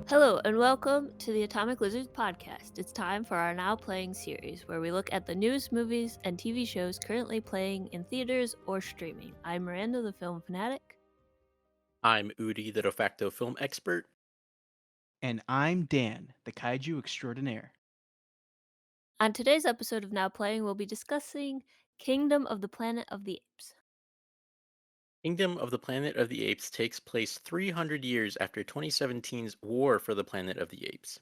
Hello, and welcome to the Atomic Lizards podcast. It's time for our Now Playing series, where we look at the newest movies and TV shows currently playing in theaters or streaming. I'm Miranda, the film fanatic. I'm Udi, the de facto film expert. And I'm Dan, the kaiju extraordinaire. On today's episode of Now Playing, we'll be discussing Kingdom of the Planet of the Apes. Kingdom of the Planet of the Apes takes place 300 years after 2017's War for the Planet of the Apes.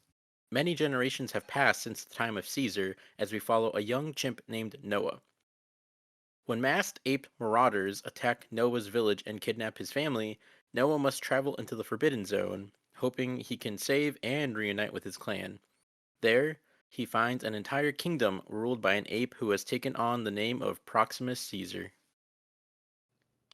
Many generations have passed since the time of Caesar as we follow a young chimp named Noah. When masked ape marauders attack Noah's village and kidnap his family, Noah must travel into the Forbidden Zone, hoping he can save and reunite with his clan. There, he finds an entire kingdom ruled by an ape who has taken on the name of Proximus Caesar.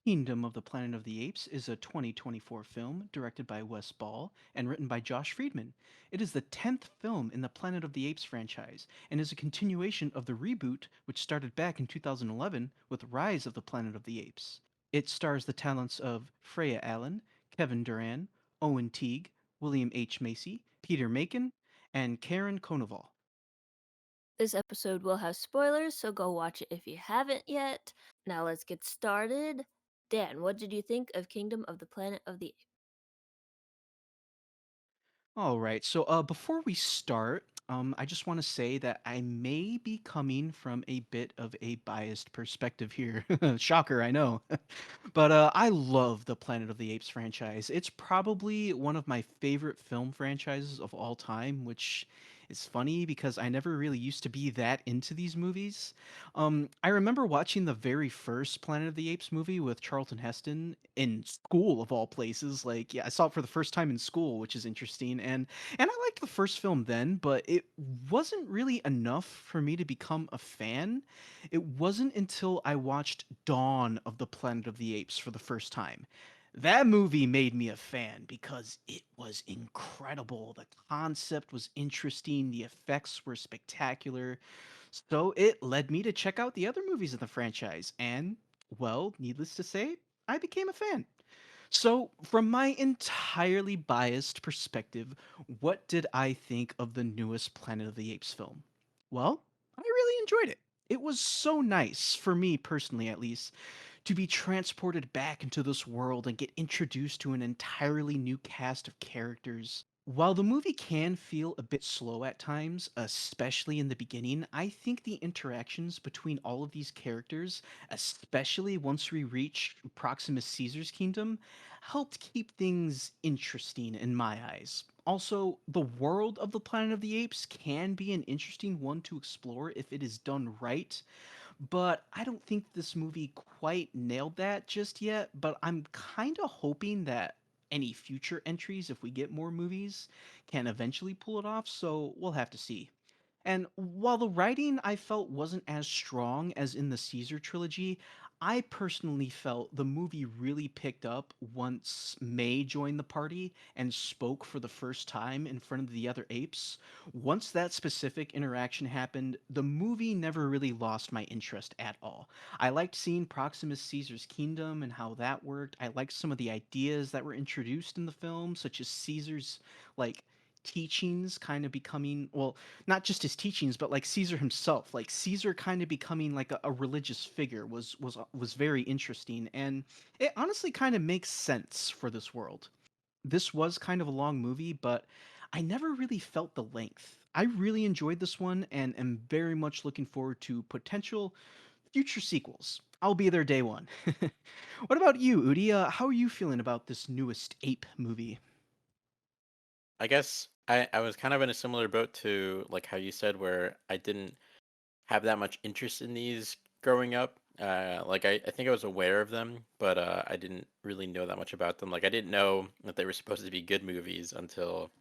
Kingdom of the Planet of the Apes is a 2024 film directed by Wes Ball and written by Josh Friedman. It is the 10th film in the Planet of the Apes franchise and is a continuation of the reboot which started back in 2011 with Rise of the Planet of the Apes. It stars the talents of Freya Allen, Kevin Durant, Owen Teague, William H. Macy, Peter Macon, and Karen Konoval. This episode will have spoilers, so go watch it if you haven't yet. Now let's get started. Dan, what did you think of Kingdom of the Planet of the Apes? All right. So before we start, I just want to say that I may be coming from a bit of a biased perspective here. Shocker, I know. But I love the Planet of the Apes franchise. It's probably one of my favorite film franchises of all time, which is funny because I never really used to be that into these movies. I remember watching the very first Planet of the Apes movie with Charlton Heston in school of all places. Like, yeah, I saw it for the first time in school, which is interesting. And I liked the first film then, but it wasn't really enough for me to become a fan. It wasn't until I watched Dawn of the Planet of the Apes for the first time. That movie made me a fan because it was incredible. The concept was interesting, the effects were spectacular. So it led me to check out the other movies in the franchise, and, well, needless to say, I became a fan. So, from my entirely biased perspective, what did I think of the newest Planet of the Apes film? Well, I really enjoyed it. It was so nice, for me personally at least, to be transported back into this world and get introduced to an entirely new cast of characters. While the movie can feel a bit slow at times, especially in the beginning, I think the interactions between all of these characters, especially once we reach Proximus Caesar's kingdom, helped keep things interesting in my eyes. Also, the world of the Planet of the Apes can be an interesting one to explore if it is done right, but I don't think this movie quite nailed that just yet. But I'm kind of hoping that any future entries, if we get more movies, can eventually pull it off. So we'll have to see. And while the writing I felt wasn't as strong as in the Caesar trilogy, I personally felt the movie really picked up once May joined the party and spoke for the first time in front of the other apes. Once that specific interaction happened, the movie never really lost my interest at all. I liked seeing Proximus Caesar's kingdom and how that worked. I liked some of the ideas that were introduced in the film, such as Caesar's, like, teachings kind of becoming, well, not just his teachings, but like Caesar himself, like Caesar kind of becoming like a religious figure was very interesting, and it honestly kind of makes sense for this world. This was kind of a long movie, but I never really felt the length. I really enjoyed this one and am very much looking forward to potential future sequels. I'll be there day one. What about you, Udi? How are you feeling about this newest ape movie? I guess I was kind of in a similar boat to like how you said, where I didn't have that much interest in these growing up. I think I was aware of them, but I didn't really know that much about them. Like I didn't know that they were supposed to be good movies until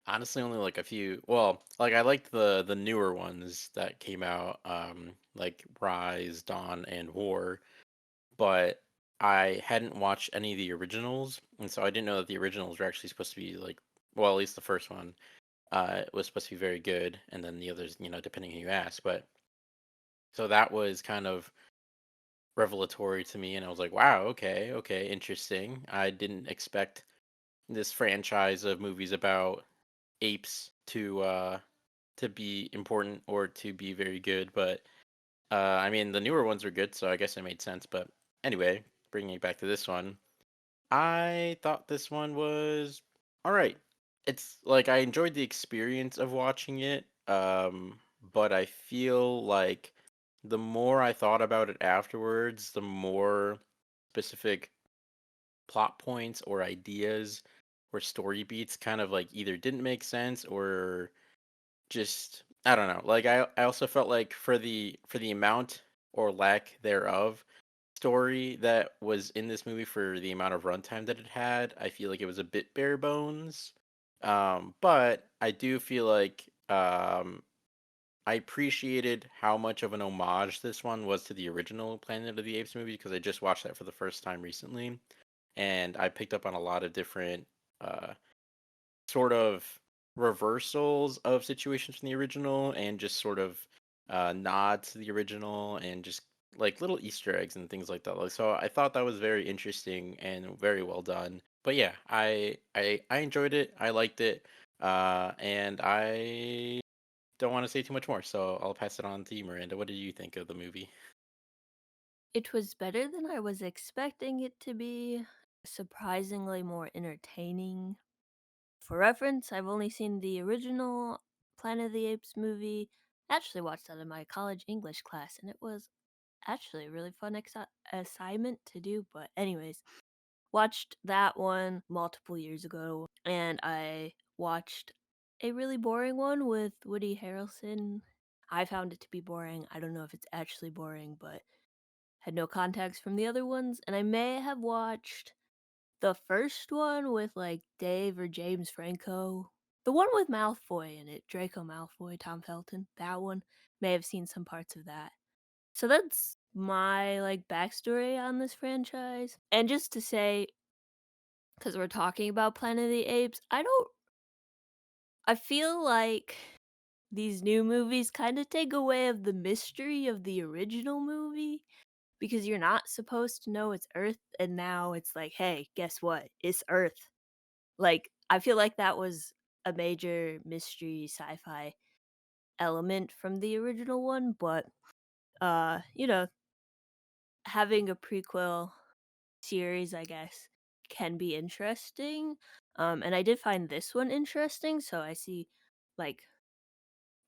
honestly only like a few. Well, like I liked the newer ones that came out, like Rise, Dawn, and War, but I hadn't watched any of the originals, and so I didn't know that the originals were actually supposed to be like, well, at least the first one was supposed to be very good, and then the others, depending who you ask. But so that was kind of revelatory to me, and I was like, wow, okay, okay, interesting. I didn't expect, this franchise of movies about apes to be important or to be very good, but I mean the newer ones are good, so I guess it made sense. But anyway, bringing it back to this one, I thought this one was all right. It's like I enjoyed the experience of watching it, but I feel like the more I thought about it afterwards, the more specific plot points or ideas or story beats kind of like either didn't make sense or just I don't know. Like I also felt like for the amount or lack thereof story that was in this movie for the amount of runtime that it had, I feel like it was a bit bare bones. But I do feel like I appreciated how much of an homage this one was to the original Planet of the Apes movie because I just watched that for the first time recently, and I picked up on a lot of different uh, sort of reversals of situations from the original and just sort of nods to the original and just like little Easter eggs and things like that. Like, so I thought that was very interesting and very well done. But yeah, I enjoyed it. I liked it. And I don't want to say too much more, so I'll pass it on to you, Miranda. What did you think of the movie? It was better than I was expecting it to be, surprisingly more entertaining. For reference, I've only seen the original Planet of the Apes movie. Actually watched that in my college English class, and it was actually a really fun assignment to do. But anyways, watched that one multiple years ago, and I watched a really boring one with Woody Harrelson. I found it to be boring. I don't know if it's actually boring, but had no context from the other ones. And I may have watched the first one with like Dave or James Franco. The one with Malfoy in it, Draco Malfoy, Tom Felton. That one. May have seen some parts of that. So that's my like backstory on this franchise. And just to say, because we're talking about Planet of the Apes, I feel like these new movies kind of take away of the mystery of the original movie because you're not supposed to know it's Earth, and now it's like, hey, guess what? It's Earth. Like, I feel like that was a major mystery sci-fi element from the original one, but you know, having a prequel series, I guess, can be interesting. And I did find this one interesting, so I see like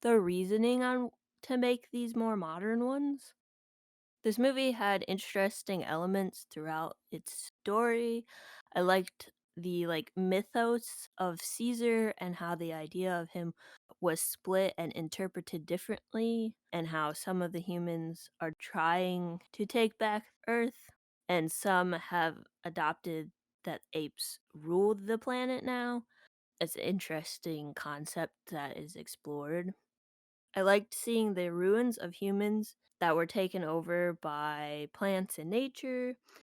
the reasoning on to make these more modern ones. This movie had interesting elements throughout its story. I liked the like mythos of Caesar and how the idea of him was split and interpreted differently, and how some of the humans are trying to take back Earth, and some have adopted that apes ruled the planet now. It's an interesting concept that is explored. I liked seeing the ruins of humans that were taken over by plants and nature,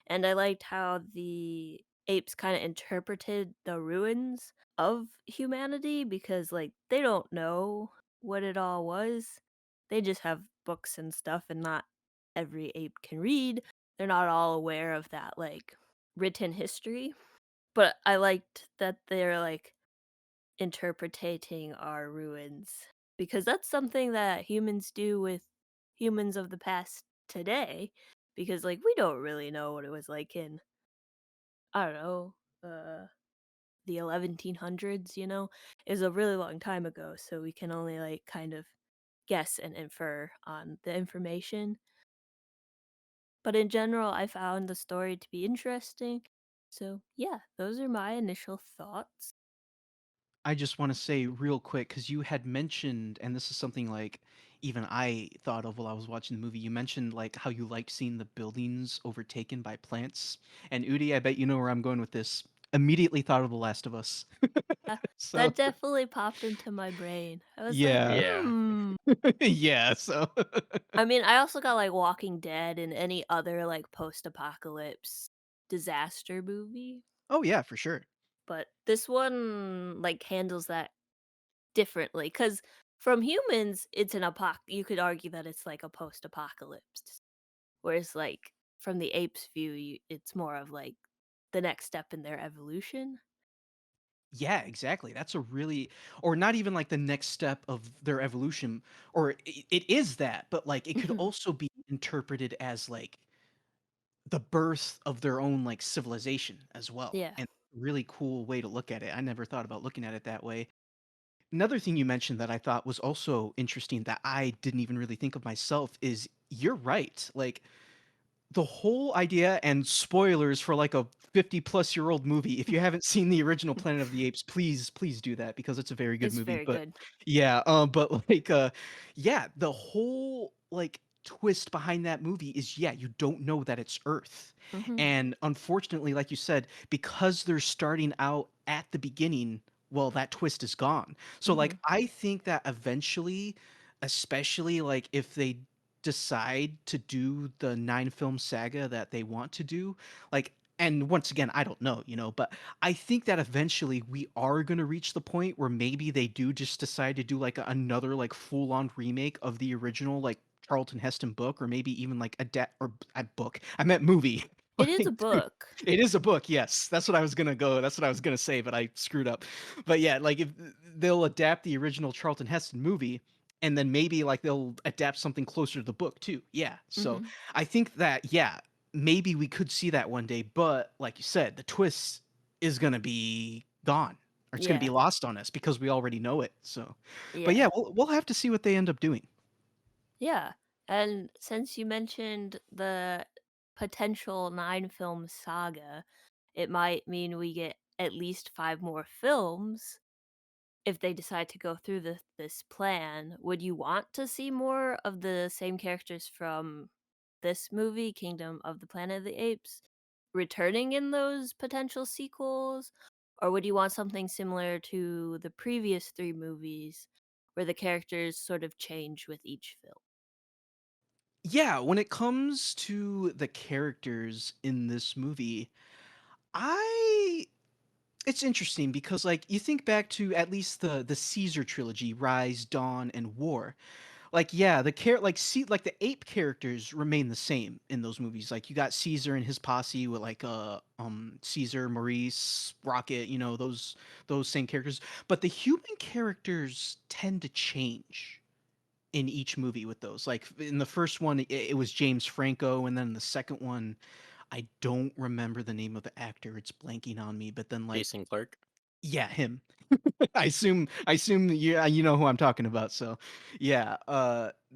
and I liked how the apes kind of interpreted the ruins of humanity because, like, they don't know what it all was. They just have books and stuff, and not every ape can read. They're not all aware of that, like, written history. But I liked that they're like interpreting our ruins because that's something that humans do with humans of the past today, because like we don't really know what it was like in, I don't know, the 1100s, is a really long time ago, so we can only like kind of guess and infer on the information. But in general, I found the story to be interesting. So yeah, those are my initial thoughts. I just want to say real quick because you had mentioned, and this is something like even I thought of while I was watching the movie. You mentioned like how you like seeing the buildings overtaken by plants. And Udi, I bet you know where I'm going with this. Immediately thought of The Last of Us. Uh, So that definitely popped into my brain. I was like, yeah, Yeah. yeah. So I mean, I also got like Walking Dead and any other like post-apocalypse disaster movie, oh yeah, for sure. but this one like handles that differently cuz from humans it's an apoc you could argue that it's like a post-apocalypse. Whereas like from the apes view, it's more of like the next step in their evolution. Yeah, exactly. That's a really, or not even like the next step of their evolution, or it is that, but like it could also be interpreted as like the birth of their own like civilization as well. Yeah. And really cool way to look at it. I never thought about looking at it that way. Another thing you mentioned that I thought was also interesting that I didn't even really think of myself is you're right. Like the whole idea, and spoilers for like a 50-plus-year-old movie. If you haven't seen the original Planet of the Apes, please do that because it's a very good It's movie. very But good. yeah, but like yeah, the whole like twist behind that movie is yeah, you don't know that it's Earth. Hmm. And unfortunately, like you said, because they're starting out at the beginning, well, that twist is gone. So like Hmm. I think that eventually, especially like if they decide to do the 9 film saga that they want to do, like, and once again, I don't know, but I think that eventually we are going to reach the point where maybe they do just decide to do like another like full-on remake of the original like Charlton Heston book, or maybe even like or a book. I meant movie. It is a Like, dude, book. it is a book. Yes, that's what I was gonna go. That's what I was gonna say, but I screwed up. But yeah, like if they'll adapt the original Charlton Heston movie, and then maybe like they'll adapt something closer to the book too. Yeah. So Hmm. I think that yeah, maybe we could see that one day, but like you said, the twist is gonna be gone. Or it's gonna be Yeah. lost on us because we already know it. So but Yeah. yeah, we'll have to see what they end up doing. Yeah. And since you mentioned the potential 9 film saga, it might mean we get at least 5 more films if they decide to go through this plan. Would you want to see more of the same characters from this movie, Kingdom of the Planet of the Apes, returning in those potential sequels? Or would you want something similar to the previous 3 movies where the characters sort of change with each film? Yeah, when it comes to the characters in this movie, I it's interesting because like you think back to at least the Caesar trilogy, Rise, Dawn, and War. Like yeah, like the ape characters remain the same in those movies. Like you got Caesar and his posse with like Caesar, Maurice, Rocket, those same characters. But the human characters tend to change in each movie with those. Like in the first one, it was James Franco, and then the second one, I don't remember the name of the actor. It's blanking on me. But then like Jason Clark. yeah, him. I assume you know who I'm talking about. So yeah,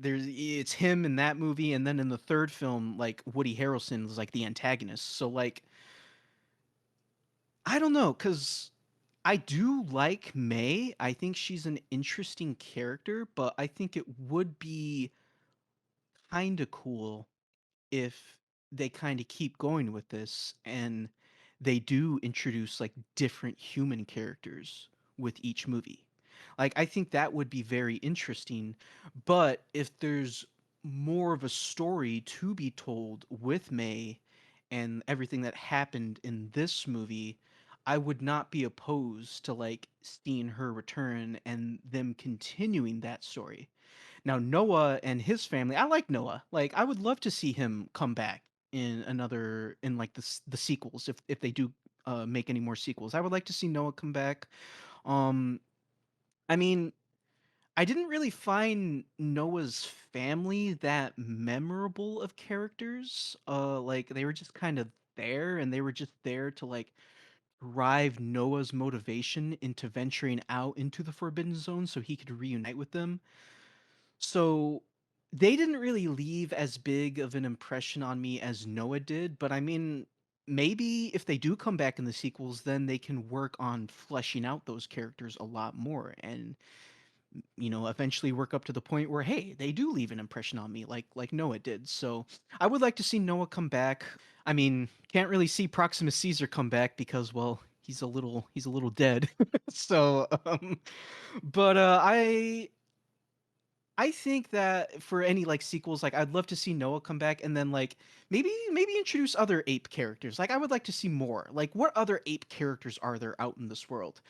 it's him in that movie, and then in the third film, like Woody Harrelson is like the antagonist. So like I don't know, cause I do like May. I think she's an interesting character, but I think it would be kind of cool if they kind of keep going with this and they do introduce like different human characters with each movie. Like I think that would be very interesting, but if there's more of a story to be told with May and everything that happened in this movie, I would not be opposed to like seeing her return and them continuing that story. Now Noah and his family, I like Noah. Like I would love to see him come back in like the sequels if they do make any more sequels. I would like to see Noah come back. Um I mean, I didn't really find Noah's family that memorable of characters. Like they were just kind of there, and they were just there to like drive Noah's motivation into venturing out into the Forbidden Zone so he could reunite with them. So they didn't really leave as big of an impression on me as Noah did, but I mean, maybe if they do come back in the sequels, then they can work on fleshing out those characters a lot more and eventually work up to the point where hey, they do leave an impression on me like Noah did. So, I would like to see Noah come back. I mean, can't really see Proximus Caesar come back because well, he's a little dead. So, but I think that for any like sequels, like I'd love to see Noah come back and then like maybe introduce other ape characters. Like I would like to see more. Like what other ape characters are there out in this world?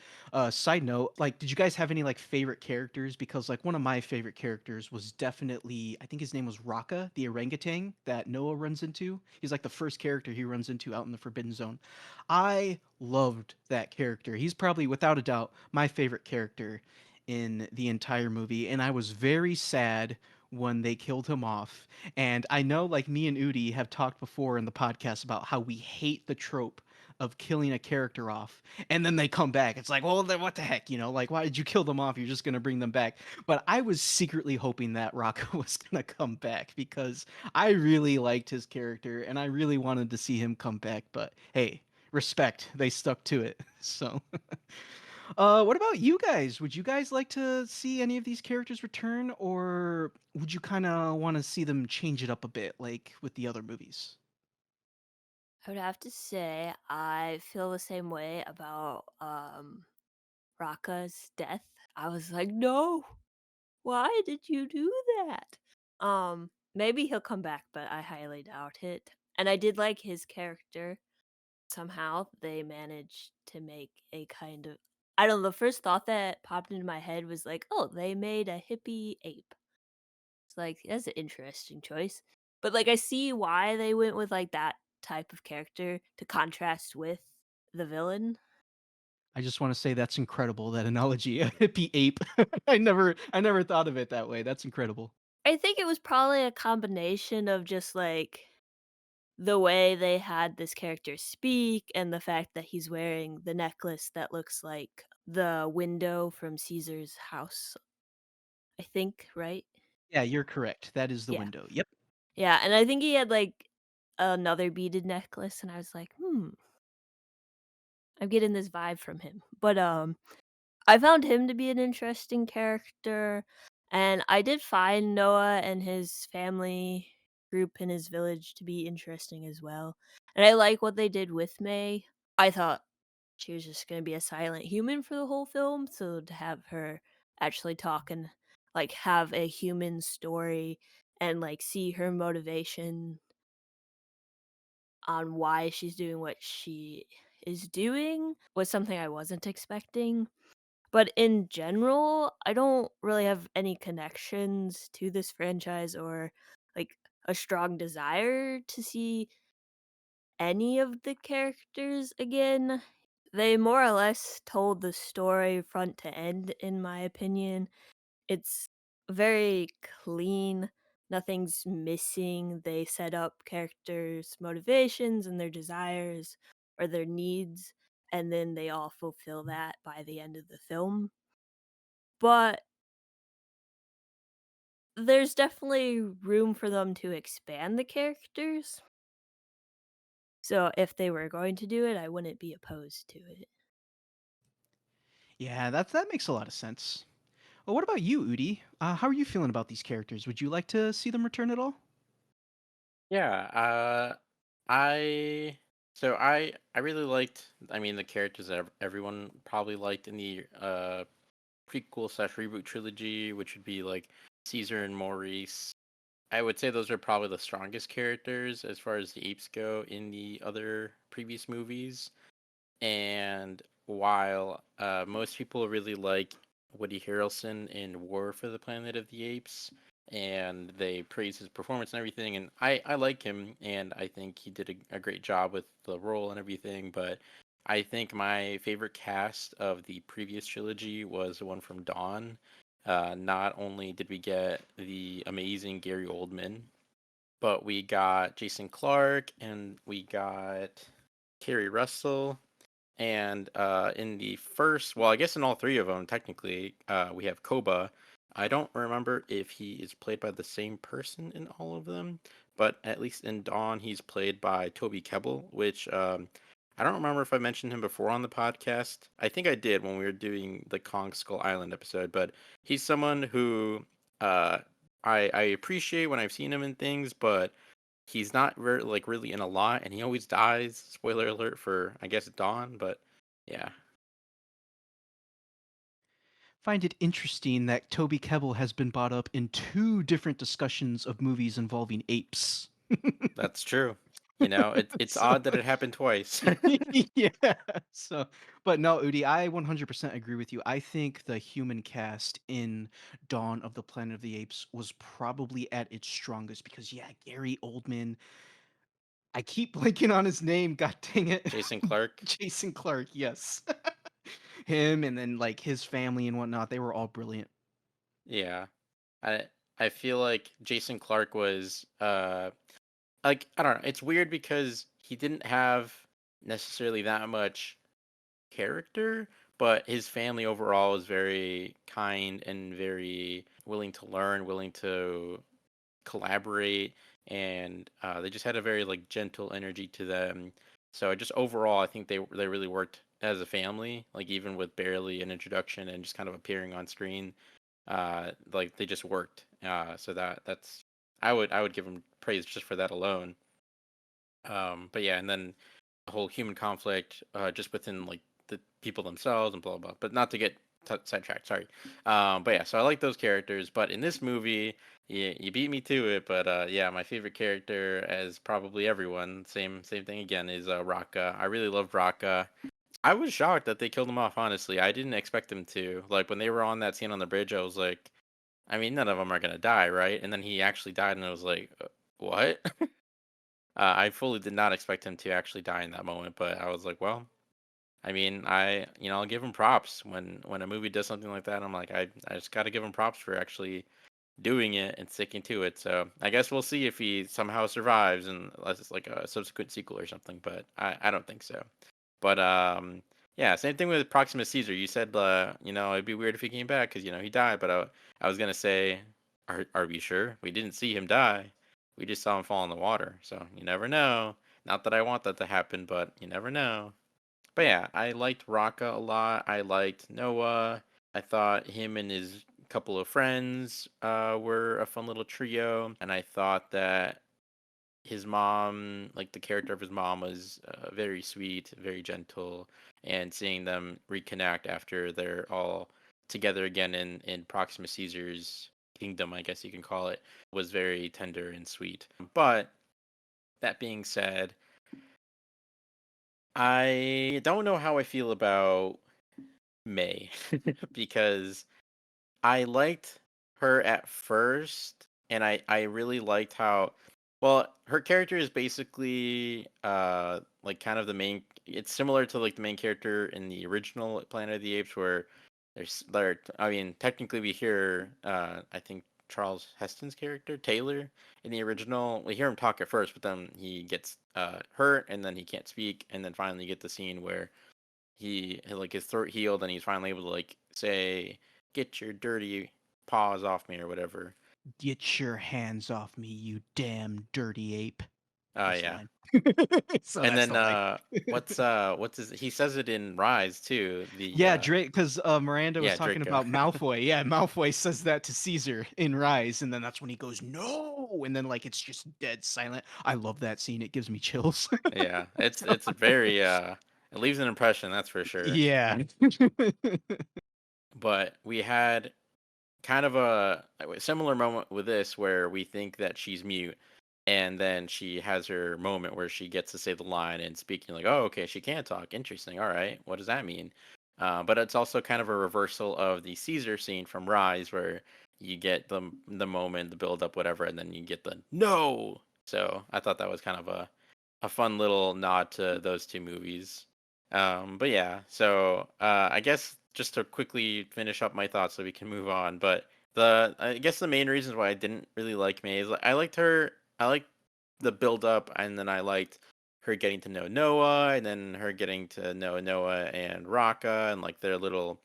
Side note, like did you guys have any like favorite characters? Because like one of my favorite characters was definitely I think his name was Raka, the orangutan that Noah runs into. He's like the first character he runs into out in the Forbidden Zone. I loved that character. He's probably without a doubt my favorite character in the entire movie, and I was very sad when they killed him off. And I know, like me and Udi have talked before in the podcast about how we hate the trope of killing a character off and then they come back. It's like, well, then what the heck, you know? Like, why did you kill them off? You're just gonna bring them back. But I was secretly hoping that Rocco was gonna come back because I really liked his character and I really wanted to see him come back. But hey, respect, they stuck to it. So what about you guys? Would you guys like to see any of these characters return, or would you kind of want to see them change it up a bit, like with the other movies? I would have to say I feel the same way about Raka's death. I was like, "No, why did you do that?" Maybe he'll come back, but I highly doubt it. And I did like his character. Somehow they managed to make a kind of, I don't know, the first thought that popped into my head was like, "Oh, they made a hippie ape." It's like, that's an interesting choice. But like I see why they went with like that type of character to contrast with the villain. I just want to say that's incredible. That analogy, a hippie ape. I never thought of it that way. That's incredible. I think it was probably a combination of just like the way they had this character speak and the fact that he's wearing the necklace that looks like the window from Caesar's house, I think, right? Yeah, you're correct. That is the Yeah. window. Yep. Yeah, and I think he had like another beaded necklace, and I was like, I'm getting this vibe from him. But I found him to be an interesting character, and I did find Noah and his family group in his village to be interesting as well. And I like what they did with May. I thought she was just gonna be a silent human for the whole film, so to have her actually talk and like have a human story and like see her motivation on why she's doing what she is doing was something I wasn't expecting. But in general, I don't really have any connections to this franchise or like a strong desire to see any of the characters again. They more or less told the story front to end, in my opinion. It's very clean. Nothing's missing. They set up characters' motivations and their desires or their needs, and then they all fulfill that by the end of the film. But there's definitely room for them to expand the characters. So if they were going to do it, I wouldn't be opposed to it. Yeah, that makes a lot of sense. Well, what about you, Udi? How are you feeling about these characters? Would you like to see them return at all? Yeah, I I really liked. I mean, the characters that everyone probably liked in the prequel slash reboot trilogy, which would be like Caesar and Maurice. I would say those are probably the strongest characters as far as the apes go in the other previous movies. And while most people really like Woody Harrelson in War for the Planet of the Apes, and they praise his performance and everything, and I like him, and I think he did a great job with the role and everything, but I think my favorite cast of the previous trilogy was the one from Dawn. Not only did we get the amazing Gary Oldman, but we got Jason Clarke and we got Kerry Russell, and in the first, well, I guess in all three of them, technically, we have Koba. I don't remember if he is played by the same person in all of them, but at least in Dawn, he's played by Toby Kebbell, which I don't remember if I mentioned him before on the podcast. I think I did when we were doing the Kong Skull Island episode, but he's someone who uh, I appreciate when I've seen him in things, but he's not like really in a lot, and he always dies. Spoiler alert for I guess Dawn, but yeah. find it interesting that Toby Kebbell has been brought up in two different discussions of movies involving apes. That's true. You know, it's So odd that it happened twice. yeah. So, but no, Udi, I 100% agree with you. I think the human cast in Dawn of the Planet of the Apes was probably at its strongest because, yeah, Gary Oldman. I keep blanking on his name. God dang it. Jason Clark. Jason Clark. Yes. Him and then like his family and whatnot. They were all brilliant. Yeah. I I feel like Jason Clark was like I don't know. It's weird because he didn't have necessarily that much character, but his family overall was very kind and very willing to learn, willing to collaborate, and they just had a very like gentle energy to them. So just overall, I think they really worked as a family. Like even with barely an introduction and just kind of appearing on screen, like they just worked. So that's I would give them praise just for that alone. But yeah, and then the whole human conflict, just within like the people themselves and blah blah. But not to get sidetracked. Sorry. But yeah, so I like those characters. But in this movie, you beat me to it. But yeah, my favorite character, as probably everyone, same thing again, is Raka. I really loved Raka. I was shocked that they killed him off. Honestly, I didn't expect them to. Like when they were on that scene on the bridge, I was like, I mean, none of them are gonna die, right? And then he actually died, and I was like, what? I fully did not expect him to actually die in that moment, but I was like, well, I mean, I'll give him props when a movie does something like that. I'm like, I just got to give him props for actually doing it and sticking to it. So I guess we'll see if he somehow survives and unless it's like a subsequent sequel or something. But I don't think so. But yeah, same thing with Proxima Caesar. You said it'd be weird if he came back because he died. But I was gonna say, are we sure? We didn't see him die. We just saw him fall in the water. So you never know. Not that I want that to happen, but you never know. But yeah, I liked Raka a lot. I liked Noah. I thought him and his couple of friends were a fun little trio, and I thought that his mom, like the character of his mom, was very sweet, very gentle, and seeing them reconnect after they're all together again in Proxima Caesar's kingdom, I guess you can call it, was very tender and sweet. But that being said, I don't know how I feel about May because I liked her at first, and I really liked how well her character is basically like kind of the main. It's similar to like the main character in the original Planet of the Apes, where I mean, technically we hear I think Charles Heston's character Taylor in the original. We hear him talk at first, but then he gets hurt, and then he can't speak, and then finally you get the scene where like his throat healed and he's finally able to like say, "Get your dirty paws off me" or whatever. Get your hands off me, you damn dirty ape. Best Yeah. line. So And that's then the line. what's his he says it in Rise too. The Yeah, Drake, because Miranda was yeah, talking Draco. about Malfoy. Yeah, Malfoy says that to Caesar in Rise, and then that's when he goes, "No!" And then like it's just dead silent. I love that scene. It gives me chills. Yeah. It's So, it's very it leaves an impression, that's for sure. yeah. But we had kind of a similar moment with this where we think that she's mute, and then she has her moment where she gets to say the line and speaking like, oh, okay, she can talk, interesting, all right, what does that mean? But it's also kind of a reversal of the Caesar scene from Rise where you get the moment, the build up, whatever, and then you get the no. So I thought that was kind of a fun little nod to those two movies. But yeah, so I guess just to quickly finish up my thoughts so we can move on. But I guess the main reasons why I didn't really like May is like, I liked her. I liked the build up, and then I liked her getting to know Noah, and then her getting to know Noah and Raka, and like their little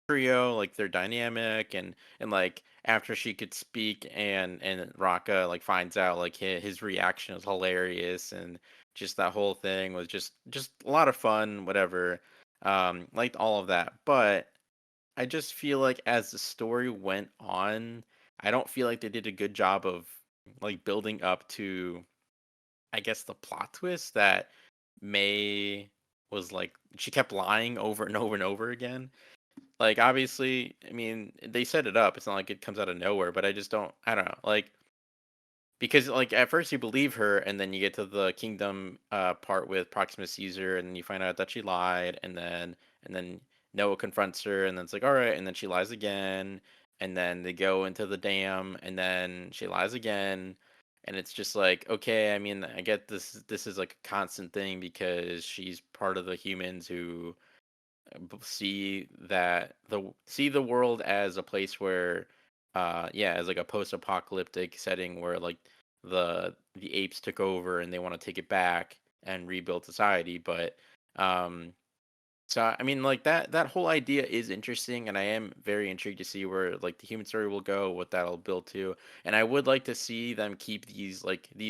trio, like their dynamic, and like after she could speak, and Raka like finds out like his reaction was hilarious, and just that whole thing was just a lot of fun, whatever. Liked all of that, but I just feel like as the story went on, I don't feel like they did a good job of like building up to, I guess, the plot twist that May was like she kept lying over and over and over again. Like, obviously, I mean, they set it up. It's not like it comes out of nowhere, but I don't know. Like, because like at first you believe her, and then you get to the kingdom part with Proxima Caesar, and then you find out that she lied, and then Noah confronts her, and then it's like, all right, and then she lies again, and then they go into the dam, and then she lies again, and it's just like, okay, I mean, I get this is like a constant thing because she's part of the humans who see the world as a place where yeah, as like a post-apocalyptic setting where like the apes took over and they want to take it back and rebuild society. But um so I mean, like that whole idea is interesting, and I am very intrigued to see where like the human story will go, what that'll build to. And I would like to see them keep these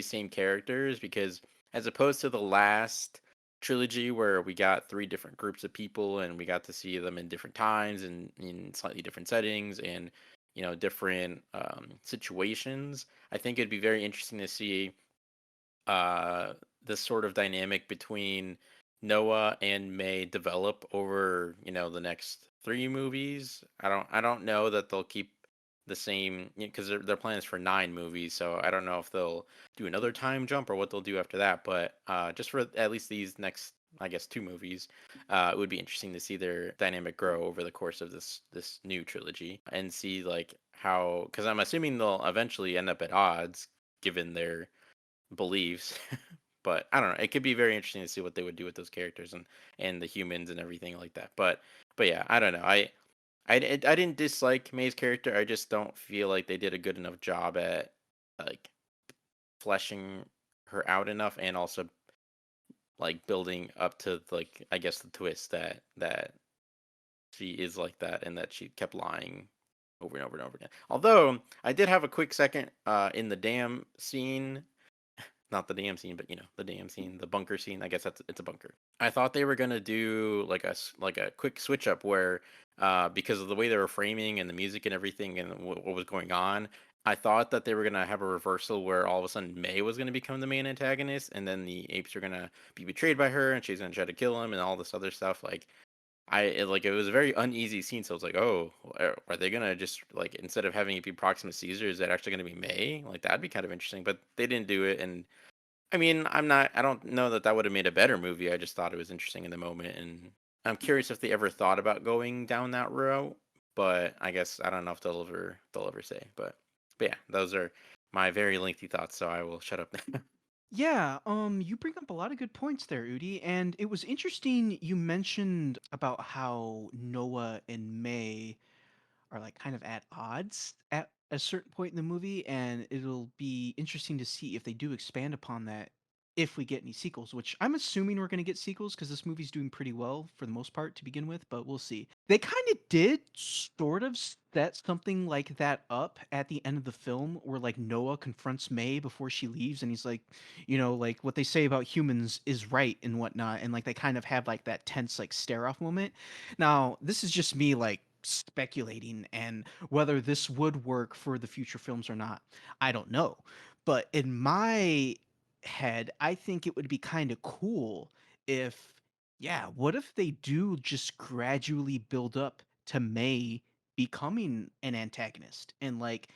same characters, because as opposed to the last trilogy where we got three different groups of people and we got to see them in different times and in slightly different settings and different situations, I think it'd be very interesting to see uh this sort of dynamic between Noah and May develop over, the next three movies. I don't know that they'll keep the same, because their plan is for nine movies, so I don't know if they'll do another time jump or what they'll do after that. But just for at least these next, I guess, two movies, it would be interesting to see their dynamic grow over the course of this new trilogy and see like how, because I'm assuming they'll eventually end up at odds given their beliefs. But I don't know. It could be very interesting to see what they would do with those characters and the humans and everything like that. But yeah, I don't know. I didn't dislike May's character. I just don't feel like they did a good enough job at like fleshing her out enough, and also like building up to, like, I guess, the twist that she is like that and that she kept lying over and over and over again. Although I did have a quick second in the dam scene, not the dam scene, but the dam scene, the bunker scene. I guess it's a bunker. I thought they were gonna do like like a quick switch up where, because of the way they were framing and the music and everything and what was going on, I thought that they were gonna have a reversal where all of a sudden May was gonna become the main antagonist, and then the apes are gonna be betrayed by her, and she's gonna try to kill him and all this other stuff. Like, it was a very uneasy scene, so I was like, oh, are they gonna just, like, instead of having it be Proxima Caesar, is that actually gonna be May? Like, that'd be kind of interesting, but they didn't do it. And I mean, I don't know that that would have made a better movie. I just thought it was interesting in the moment, and I'm curious if they ever thought about going down that route. But I guess I don't know if they'll ever say. But yeah, those are my very lengthy thoughts. So I will shut up now. Yeah, you bring up a lot of good points there, Udi, and it was interesting you mentioned about how Noah and May are like kind of at odds at a certain point in the movie, and it'll be interesting to see if they do expand upon that if we get any sequels, which I'm assuming we're going to get sequels because this movie's doing pretty well for the most part to begin with, but we'll see. They kind of did sort of set something like that up at the end of the film where like Noah confronts May before she leaves, and he's like, like what they say about humans is right and whatnot, and like they kind of have like that tense like stare off moment. Now, this is just me like speculating, and whether this would work for the future films or not, I don't know. But in my head, I think it would be kind of cool if, yeah, what if they do just gradually build up to May becoming an antagonist, and like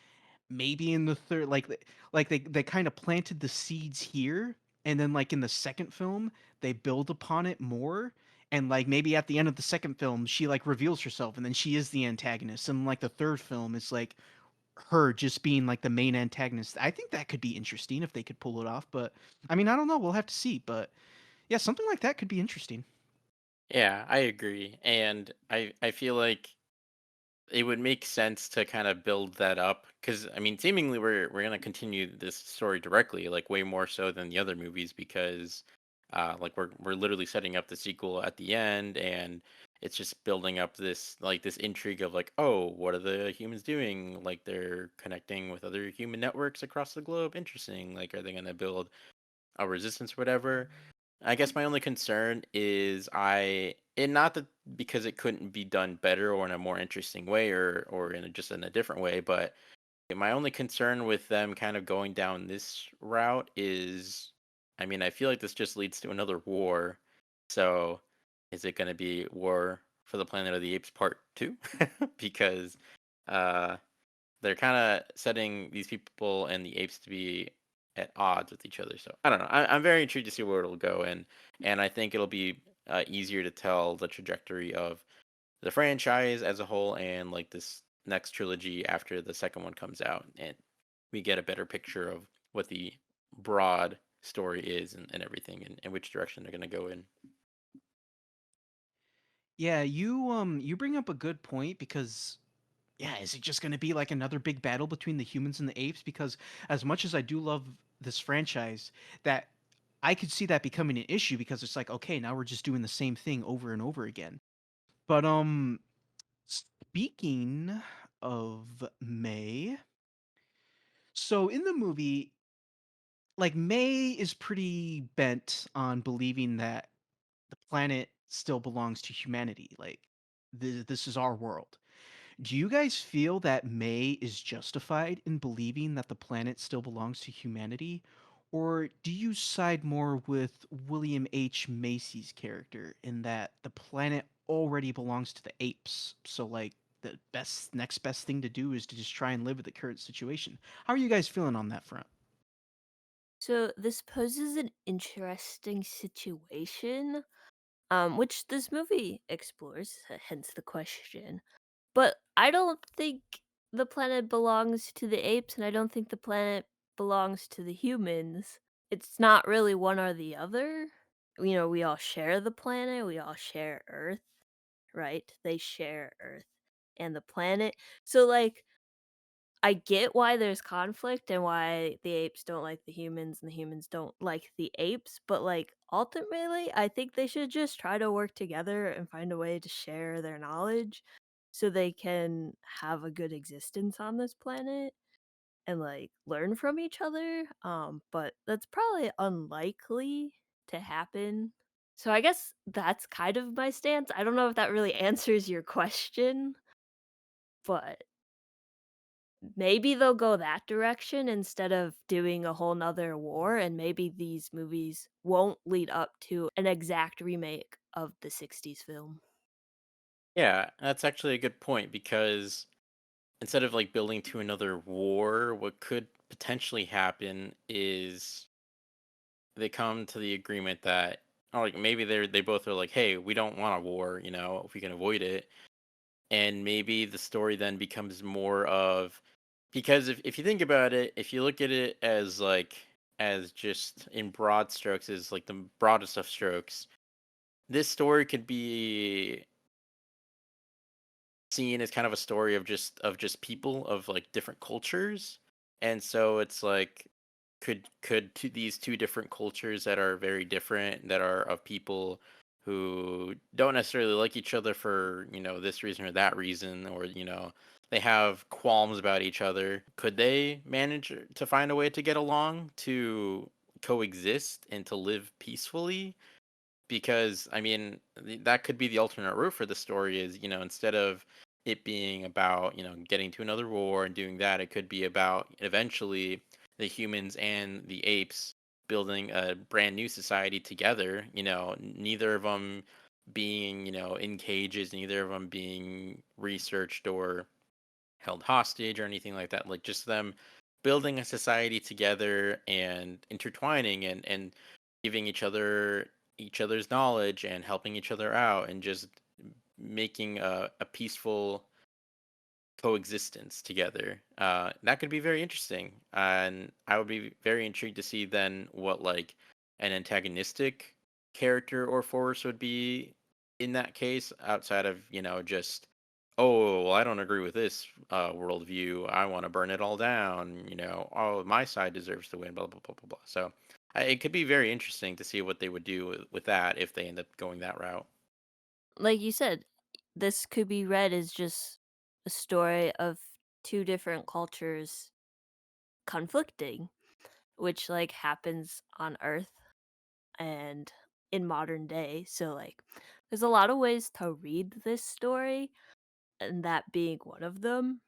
maybe in the third, like they kind of planted the seeds here, and then like in the second film they build upon it more, and like maybe at the end of the second film she like reveals herself and then she is the antagonist, and like the third film it's like her just being like the main antagonist. I think that could be interesting if they could pull it off, but I mean, I don't know, we'll have to see. But yeah, something like that could be interesting. Yeah, I agree, and I feel like it would make sense to kind of build that up, because I mean, seemingly we're gonna continue this story directly, like way more so than the other movies, because like we're literally setting up the sequel at the end, and it's just building up this intrigue of like, oh, what are the humans doing? Like, they're connecting with other human networks across the globe. Interesting. Like, are they gonna build a resistance or whatever? I guess my only concern is and not that because it couldn't be done better or in a more interesting way, or just in a different way, but my only concern with them kind of going down this route is, I mean, I feel like this just leads to another war. So is it going to be war for the Planet of the Apes Part 2 because uh, they're kind of setting these people and the apes to be at odds with each other. So I don't know. I'm very intrigued to see where it'll go, and I think it'll be easier to tell the trajectory of the franchise as a whole and like this next trilogy after the second one comes out, and we get a better picture of what the broad story is and everything and which direction they're going to go in. Yeah, you bring up a good point because yeah, is it just going to be like another big battle between the humans and the apes? Because as much as I do love this franchise, that I could see that becoming an issue because it's like, okay, now we're just doing the same thing over and over again. But speaking of May, so in the movie, like May is pretty bent on believing that the planet still belongs to humanity. Like this is our world. Do you guys feel that May is justified in believing that the planet still belongs to humanity? Or do you side more with William H. Macy's character in that the planet already belongs to the apes? So, like, the next best thing to do is to just try and live with the current situation. How are you guys feeling on that front? So this poses an interesting situation, which this movie explores, hence the question. But I don't think the planet belongs to the apes, and I don't think the planet belongs to the humans. It's not really one or the other. We all share the planet, we all share Earth, right? They share Earth and the planet. So, like, I get why there's conflict and why the apes don't like the humans and the humans don't like the apes, but, like, ultimately, I think they should just try to work together and find a way to share their knowledge so they can have a good existence on this planet and, like, learn from each other, but that's probably unlikely to happen. So I guess that's kind of my stance. I don't know if that really answers your question, but maybe they'll go that direction instead of doing a whole nother war, and maybe these movies won't lead up to an exact remake of the '60s film. Yeah, that's actually a good point because instead of like building to another war, what could potentially happen is they come to the agreement that, or like maybe they both are like, hey, we don't want a war, if we can avoid it. And maybe the story then becomes more of, because if you think about it, if you look at it as like as just in broad strokes, is like the broadest of strokes, this story could be seen as kind of a story of just people of like different cultures. And so it's like, these two different cultures that are very different, that are of people who don't necessarily like each other for this reason or that reason, or they have qualms about each other, could they manage to find a way to get along, to coexist and to live peacefully? Because I mean, that could be the alternate route for the story, is instead of it being about getting to another war and doing that, it could be about eventually the humans and the apes building a brand new society together, neither of them being in cages, neither of them being researched or held hostage or anything like that, like just them building a society together and intertwining and giving each other's knowledge and helping each other out and just making a peaceful coexistence together. That could be very interesting, and I would be very intrigued to see then what like an antagonistic character or force would be in that case, outside of just, oh well, I don't agree with this worldview. I want to burn it all down. Oh, my side deserves to win. Blah blah blah blah blah. So it could be very interesting to see what they would do with that if they end up going that route. Like you said, this could be read as just a story of two different cultures conflicting, which like happens on Earth and in modern day. So like there's a lot of ways to read this story, and that being one of them.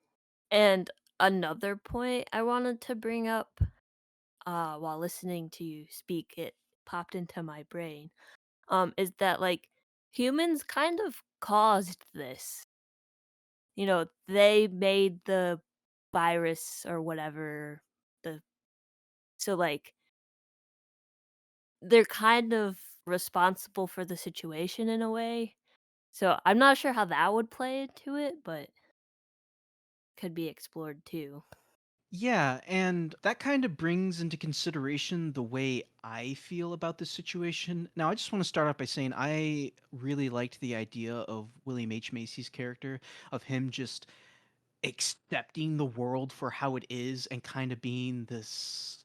And another point I wanted to bring up while listening to you speak, it popped into my brain, is that like humans kind of caused this. They made the virus or whatever. The so like they're kind of responsible for the situation in a way. So I'm not sure how that would play into it, but could be explored too. Yeah, and that kind of brings into consideration the way I feel about this situation. Now, I just want to start off by saying I really liked the idea of William H. Macy's character, of him just accepting the world for how it is and kind of being this,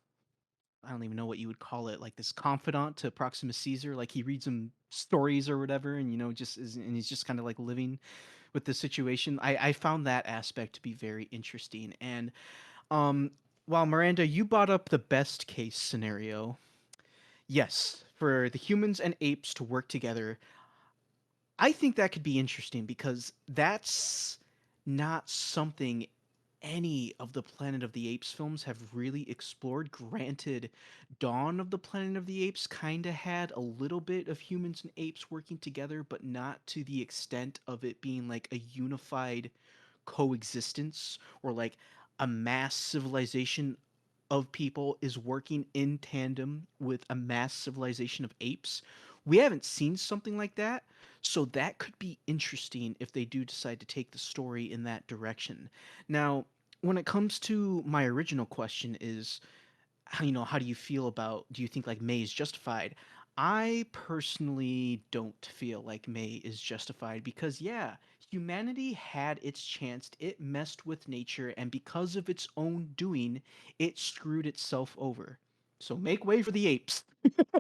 I don't even know what you would call it, like this confidant to Proximus Caesar. Like he reads him stories or whatever, and just is, and he's just kind of like living with the situation. I found that aspect to be very interesting. And um, while Miranda, you brought up the best case scenario. Yes, for the humans and apes to work together, I think that could be interesting because that's not something any of the Planet of the Apes films have really explored. Granted, Dawn of the Planet of the Apes kind of had a little bit of humans and apes working together, but not to the extent of it being like a unified coexistence or like a mass civilization of people is working in tandem with a mass civilization of apes. We haven't seen something like that, so that could be interesting if they do decide to take the story in that direction. Now, when it comes to my original question is how do you feel about, do you think like May is justified? I personally don't feel like May is justified because yeah, humanity had its chance. It messed with nature, and because of its own doing, it screwed itself over. So make way for the apes.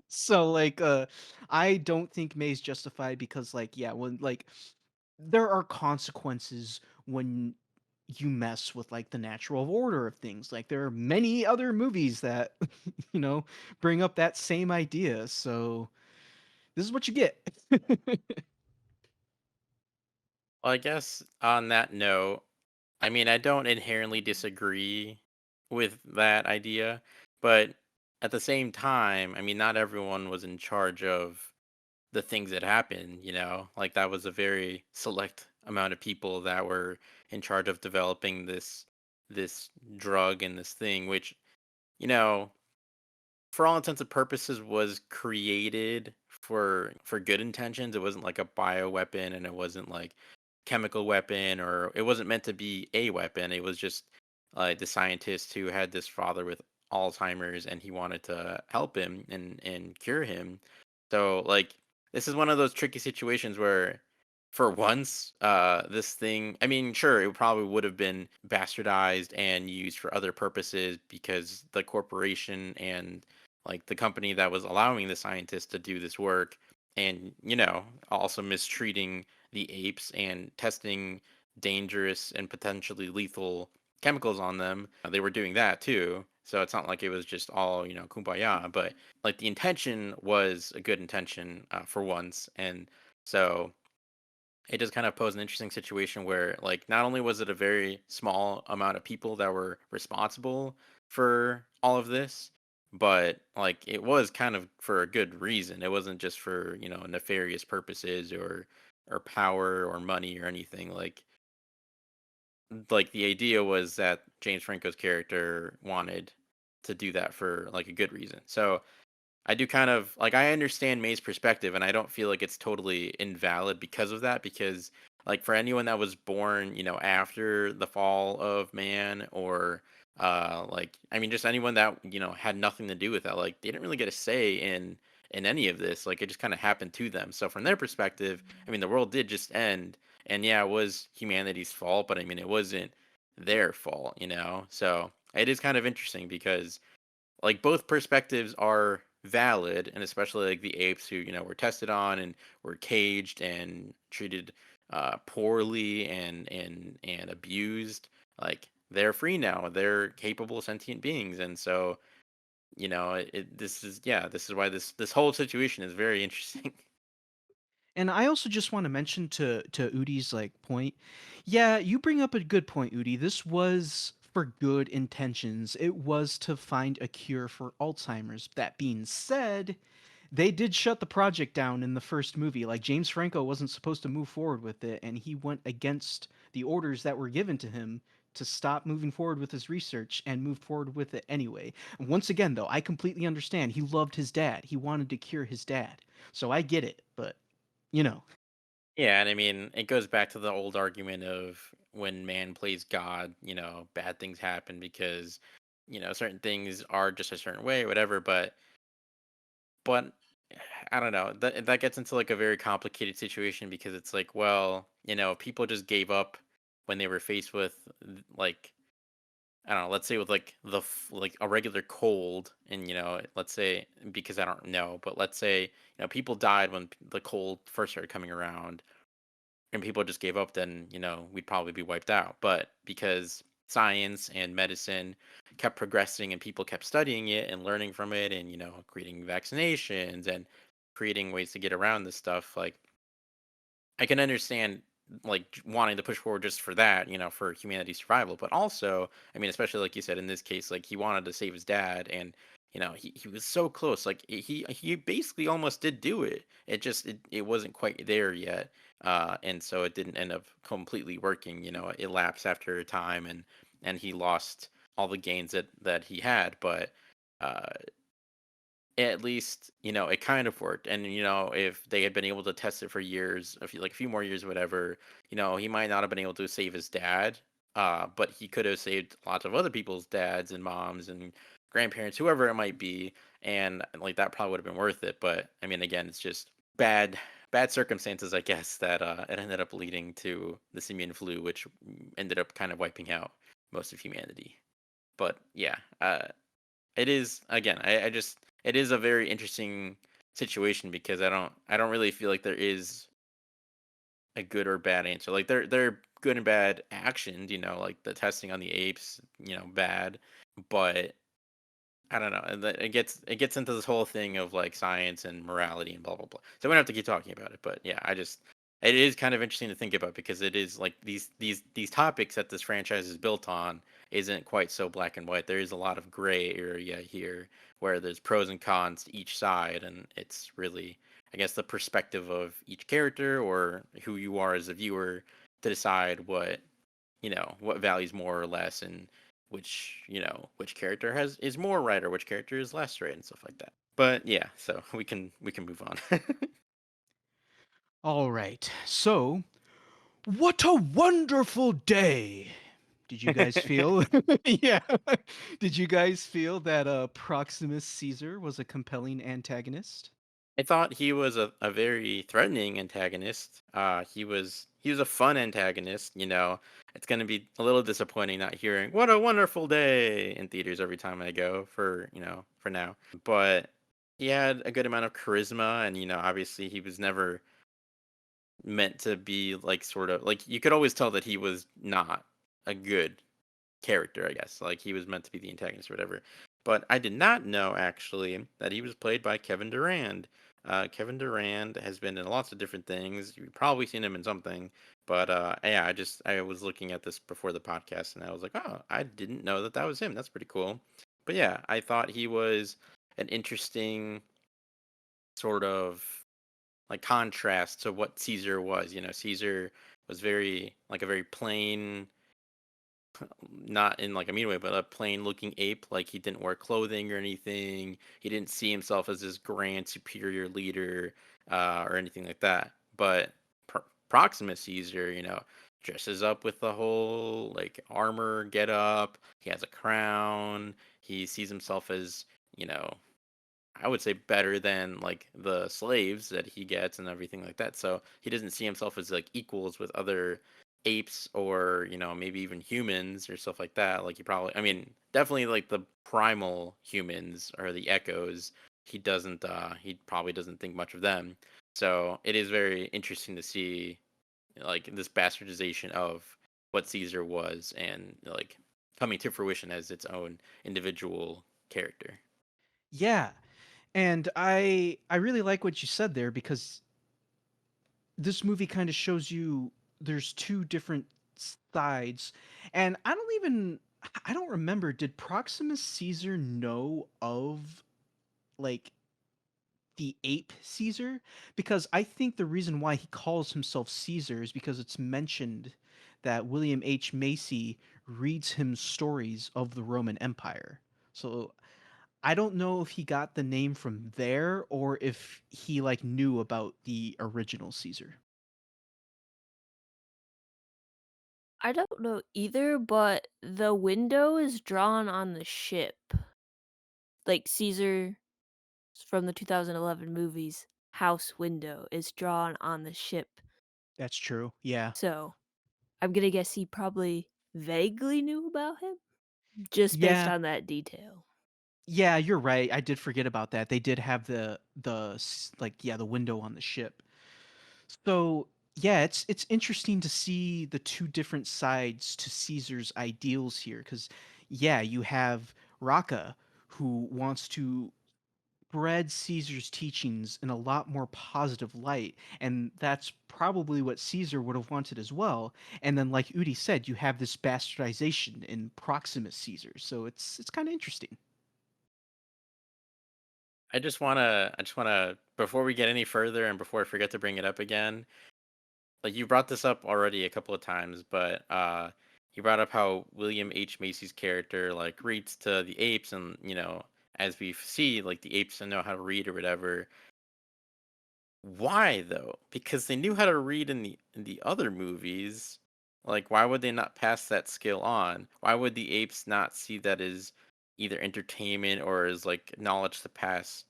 So I don't think May's justified because like yeah, when like there are consequences when you mess with like the natural order of things. Like there are many other movies that you know bring up that same idea. So this is what you get. Well, I guess on that note, I mean, I don't inherently disagree with that idea, but at the same time, I mean, not everyone was in charge of the things that happened, you know? Like that was a very select amount of people that were in charge of developing this drug and this thing, which, you know, for all intents and purposes was created for good intentions. It wasn't like a bioweapon, and it wasn't like chemical weapon, or it wasn't meant to be a weapon. It was just the scientist who had this father with Alzheimer's, and he wanted to help him and cure him. So like this is one of those tricky situations where for once this thing, I mean, sure, it probably would have been bastardized and used for other purposes because the corporation and like the company that was allowing the scientists to do this work, and also mistreating the apes and testing dangerous and potentially lethal chemicals on them. They were doing that too. So it's not like it was just all, kumbaya, but like the intention was a good intention for once. And so it does kind of pose an interesting situation where like not only was it a very small amount of people that were responsible for all of this, but like it was kind of for a good reason. It wasn't just for nefarious purposes or power or money or anything. Like the idea was that James Franco's character wanted to do that for like a good reason. So I do kind of like, I understand May's perspective, and I don't feel like it's totally invalid because of that. Because like for anyone that was born, after the fall of man, or like I mean, just anyone that had nothing to do with that, like they didn't really get a say in any of this. Like it just kind of happened to them. So from their perspective, I mean, the world did just end, and yeah, it was humanity's fault, but I mean, it wasn't their fault, So it is kind of interesting because like both perspectives are valid, and especially like the apes who were tested on and were caged and treated poorly and abused, like they're free now, they're capable sentient beings. And so this is, yeah, this is why this whole situation is very interesting. And I also just want to mention to Udi's like point. Yeah, you bring up a good point, Udi. This was for good intentions. It was to find a cure for Alzheimer's. That being said, they did shut the project down in the first movie. Like James Franco wasn't supposed to move forward with it, and he went against the orders that were given to him to stop moving forward with his research and moved forward with it anyway. And once again, though, I completely understand. He loved his dad. He wanted to cure his dad. So I get it, but you know. Yeah, and I mean, it goes back to the old argument of when man plays God, bad things happen because, certain things are just a certain way, whatever. But I don't know. That gets into like a very complicated situation because it's like, well, people just gave up when they were faced with like I don't know, let's say with like like a regular cold, and let's say because I don't know, but let's say people died when the cold first started coming around, and people just gave up, then we'd probably be wiped out. But because science and medicine kept progressing and people kept studying it and learning from it, and creating vaccinations and creating ways to get around this stuff, like I can understand like wanting to push forward just for that, for humanity's survival. But also, I mean, especially like you said in this case, like he wanted to save his dad, and he was so close. Like he basically almost did do it. It wasn't quite there yet, and so it didn't end up completely working. It lapsed after a time, and he lost all the gains that he had, but. Uh, at least it kind of worked, and if they had been able to test it for years, a few more years or whatever, he might not have been able to save his dad, but he could have saved lots of other people's dads and moms and grandparents, whoever it might be, and like that probably would have been worth it. But I mean, again, it's just bad circumstances, I guess, that it ended up leading to the simian flu, which ended up kind of wiping out most of humanity. But yeah, it is, again, I just it is a very interesting situation because I don't really feel like there is a good or bad answer. Like there are good and bad actions, like the testing on the apes, bad, but I don't know. It gets into this whole thing of like science and morality and blah blah blah. So we don't have to keep talking about it, but yeah, it is kind of interesting to think about because it is like these topics that this franchise is built on isn't quite so black and white. There is a lot of gray area here where there's pros and cons to each side, and it's really, I guess, the perspective of each character or who you are as a viewer to decide what values more or less, and which character is more right or which character is less right and stuff like that. But yeah, so we can move on. All right. So, what a wonderful day. Did you guys feel Yeah. Did you guys feel that Proximus Caesar was a compelling antagonist? I thought he was a very threatening antagonist. He was a fun antagonist. It's gonna be a little disappointing not hearing "What a wonderful day" in theaters every time I go for now. But he had a good amount of charisma, and obviously he was never meant to be like sort of like you could always tell that he was not a good character, I guess. Like he was meant to be the antagonist or whatever. But I did not know actually that he was played by Kevin Durand. Kevin Durand has been in lots of different things. You've probably seen him in something. But yeah, I was looking at this before the podcast and I was like, oh, I didn't know that was him. That's pretty cool. But yeah, I thought he was an interesting sort of like contrast to what Caesar was. Caesar was very like a very plain, not in like a mean way, but a plain looking ape. Like he didn't wear clothing or anything. He didn't see himself as this grand superior leader or anything like that. But Proximus Caesar, dresses up with the whole like armor get up. He has a crown. He sees himself as, you know, I would say better than like the slaves that he gets and everything like that. So he doesn't see himself as like equals with other apes or maybe even humans or stuff like that. Like he probably, I mean, definitely like the primal humans or the echoes. He probably doesn't think much of them. So it is very interesting to see like this bastardization of what Caesar was and like coming to fruition as its own individual character. Yeah. And I really like what you said there because this movie kind of shows you there's two different sides. And I don't remember, did Proximus Caesar know of like the ape Caesar, because I think the reason why he calls himself Caesar is because it's mentioned that William H. Macy reads him stories of the Roman Empire. So I don't know if he got the name from there or if he like knew about the original Caesar. I don't know either, but the window is drawn on the ship. Like Caesar from the 2011 movies, house window is drawn on the ship. That's true. Yeah. So I'm gonna guess he probably vaguely knew about him just based Yeah. on that detail. Yeah, you're right. I did forget about that. They did have like yeah, the window on the ship. So, yeah, it's interesting to see the two different sides to Caesar's ideals here cuz yeah, you have Raka who wants to spread Caesar's teachings in a lot more positive light, and that's probably what Caesar would have wanted as well. And then like Udi said, you have this bastardization in Proximus Caesar. So it's kind of interesting. I just wanna before we get any further and before I forget to bring it up again, like you brought this up already a couple of times, but you brought up how William H. Macy's character like reads to the apes, and as we see, like the apes know how to read or whatever. Why though? Because they knew how to read in the other movies. Like, why would they not pass that skill on? Why would the apes not see that as either entertainment or as like knowledge to pass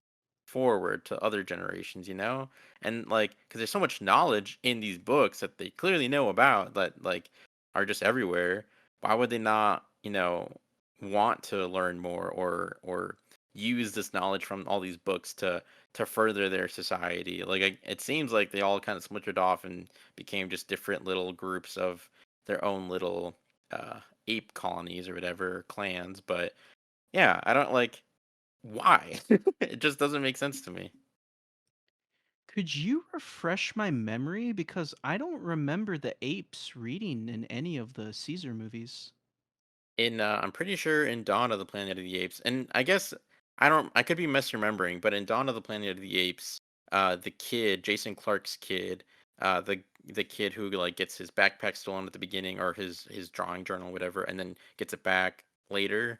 forward to other generations? And like, because there's so much knowledge in these books that they clearly know about that like are just everywhere. Why would they not, want to learn more or use this knowledge from all these books to further their society. Like it seems like they all kind of splintered off and became just different little groups of their own little uh, ape colonies or whatever clans. But yeah, I don't like why. It just doesn't make sense to me. Could you refresh my memory because I don't remember the apes reading in any of the Caesar movies. I'm pretty sure in Dawn of the Planet of the Apes, and I guess I could be misremembering, but in Dawn of the Planet of the Apes, the kid, Jason Clark's kid, the kid who like gets his backpack stolen at the beginning or his drawing journal, whatever, and then gets it back later.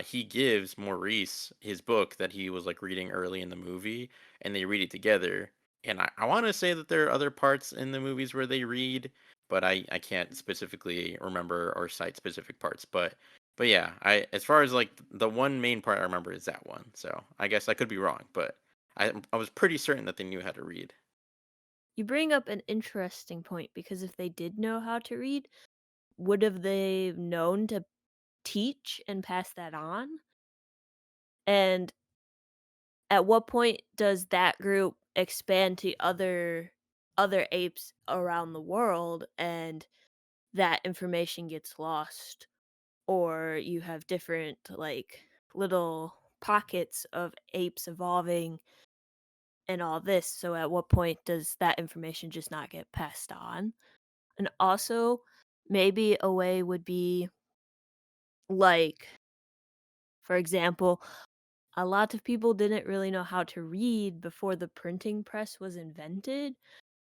He gives Maurice his book that he was like reading early in the movie, and they read it together. And I want to say that there are other parts in the movies where they read, but I can't specifically remember or cite specific parts. But yeah, I as far as like the one main part I remember is that one. So I guess I could be wrong, but I was pretty certain that they knew how to read. You bring up an interesting point because if they did know how to read, would have they known to teach and pass that on? And at what point does that group expand to other apes around the world and that information gets lost? Or you have different like little pockets of apes evolving and all this. So at what point does that information just not get passed on? And also, maybe a way would be like, for example, a lot of people didn't really know how to read before the printing press was invented.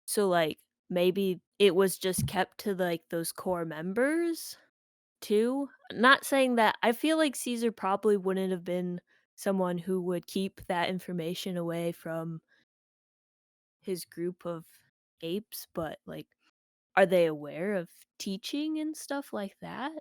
So, like, maybe it was just kept to like those core members too. Not saying that I feel like Caesar probably wouldn't have been someone who would keep that information away from his group of apes, but like, are they aware of teaching and stuff like that?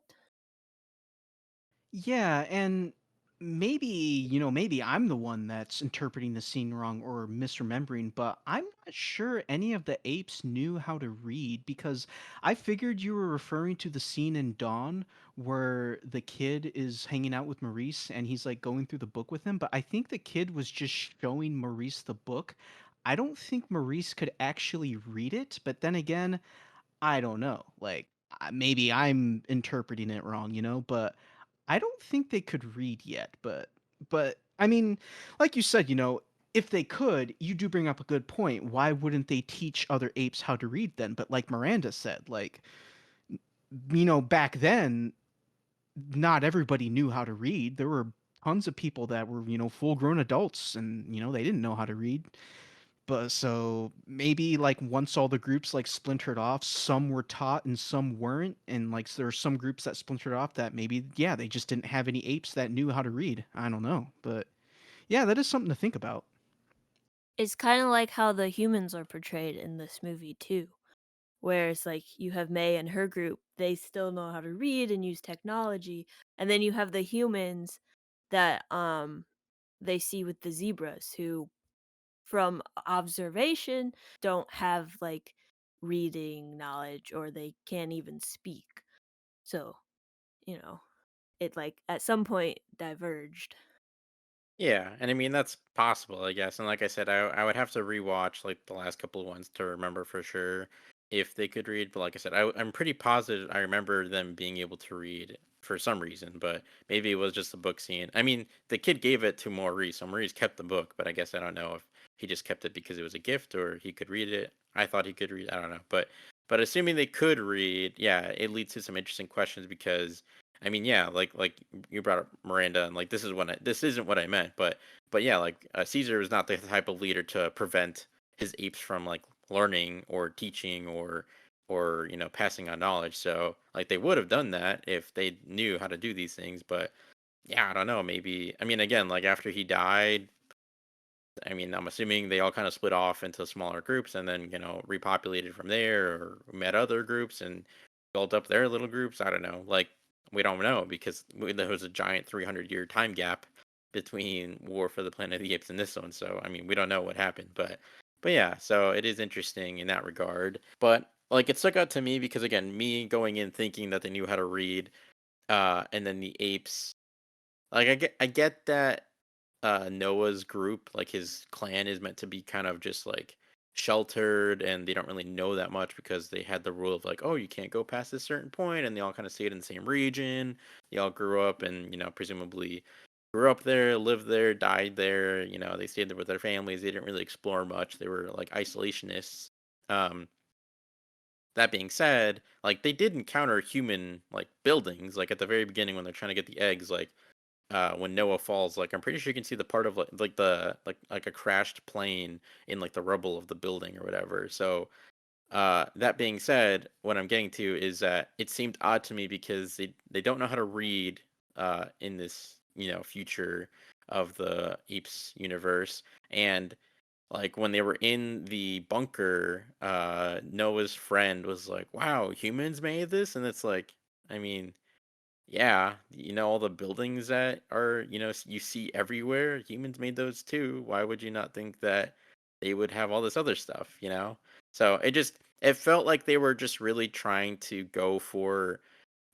Yeah, and maybe, maybe I'm the one that's interpreting the scene wrong or misremembering, but I'm not sure any of the apes knew how to read because I figured you were referring to the scene in Dawn where the kid is hanging out with Maurice and he's like going through the book with him, but I think the kid was just showing Maurice the book. I don't think Maurice could actually read it, but then again, I don't know. Like, maybe I'm interpreting it wrong, but I don't think they could read yet. But I mean, like you said, if they could, you do bring up a good point. Why wouldn't they teach other apes how to read then? But like Miranda said, like, back then, not everybody knew how to read. There were tons of people that were, full grown adults, and they didn't know how to read. But so maybe like once all the groups like splintered off, some were taught and some weren't, and like there are some groups that splintered off that maybe, yeah, they just didn't have any apes that knew how to read. I don't know, but yeah, that is something to think about. It's kind of like how the humans are portrayed in this movie too, where it's like you have May and her group, they still know how to read and use technology, and then you have the humans that they see with the zebras who from observation don't have like reading knowledge or they can't even speak. So, you know, it like at some point diverged. Yeah, and I mean that's possible, I guess. And like I said, I would have to rewatch like the last couple of ones to remember for sure if they could read. But like I said, I'm pretty positive I remember them being able to read for some reason. But maybe it was just the book scene. I mean, the kid gave it to Maurice, so Maurice kept the book. But I guess I don't know if he just kept it because it was a gift or he could read it. I thought he could read. I don't know, but assuming they could read, yeah, it leads to some interesting questions because I mean, yeah, like you brought up Miranda, and like this isn't what I meant, but yeah, like Caesar is not the type of leader to prevent his apes from like learning or teaching or passing on knowledge. So like they would have done that if they knew how to do these things. But yeah, I don't know. Maybe I mean again, like after he died, I mean, I'm assuming they all kind of split off into smaller groups and then, repopulated from there or met other groups and built up their little groups. I don't know. Like, we don't know because there was a giant 300-year time gap between War for the Planet of the Apes and this one. So, I mean, we don't know what happened, but yeah, so it is interesting in that regard. But like it stuck out to me because again, me going in thinking that they knew how to read and then the apes like I get that Noah's group, like his clan is meant to be kind of just like sheltered and they don't really know that much because they had the rule of like, oh, you can't go past this certain point and they all kind of stayed in the same region. They all grew up and, presumably grew up there, lived there, died there, they stayed there with their families. They didn't really explore much. They were like isolationists. Um that being said, like they did encounter human like buildings, like at the very beginning when they're trying to get the eggs, like when Noah falls, like I'm pretty sure you can see the part of like the like a crashed plane in like the rubble of the building or whatever. So that being said, what I'm getting to is that it seemed odd to me because they don't know how to read in this future of the Apes universe, and like when they were in the bunker, Noah's friend was like, "Wow, humans made this," and it's like, I mean. Yeah, all the buildings that are, you see everywhere, humans made those too. Why would you not think that they would have all this other stuff? So it felt like they were just really trying to go for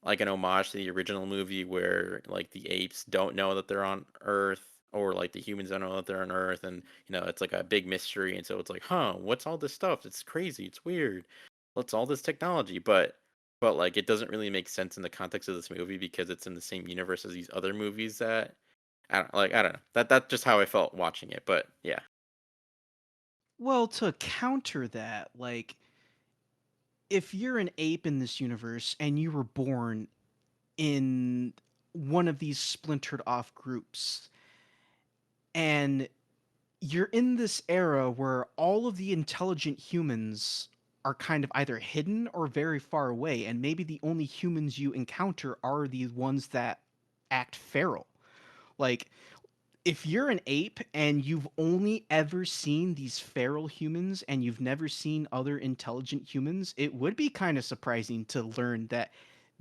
like an homage to the original movie where like the apes don't know that they're on Earth or like the humans don't know that they're on Earth and it's like a big mystery and so it's like, huh, what's all this stuff? It's crazy, it's weird. What's all this technology? But like it doesn't really make sense in the context of this movie because it's in the same universe as these other movies that I don't know. That's just how I felt watching it, but yeah. Well, to counter that, like if you're an ape in this universe and you were born in one of these splintered off groups and you're in this era where all of the intelligent humans are kind of either hidden or very far away, and maybe the only humans you encounter are the ones that act feral. Like, if you're an ape and you've only ever seen these feral humans and you've never seen other intelligent humans, it would be kind of surprising to learn that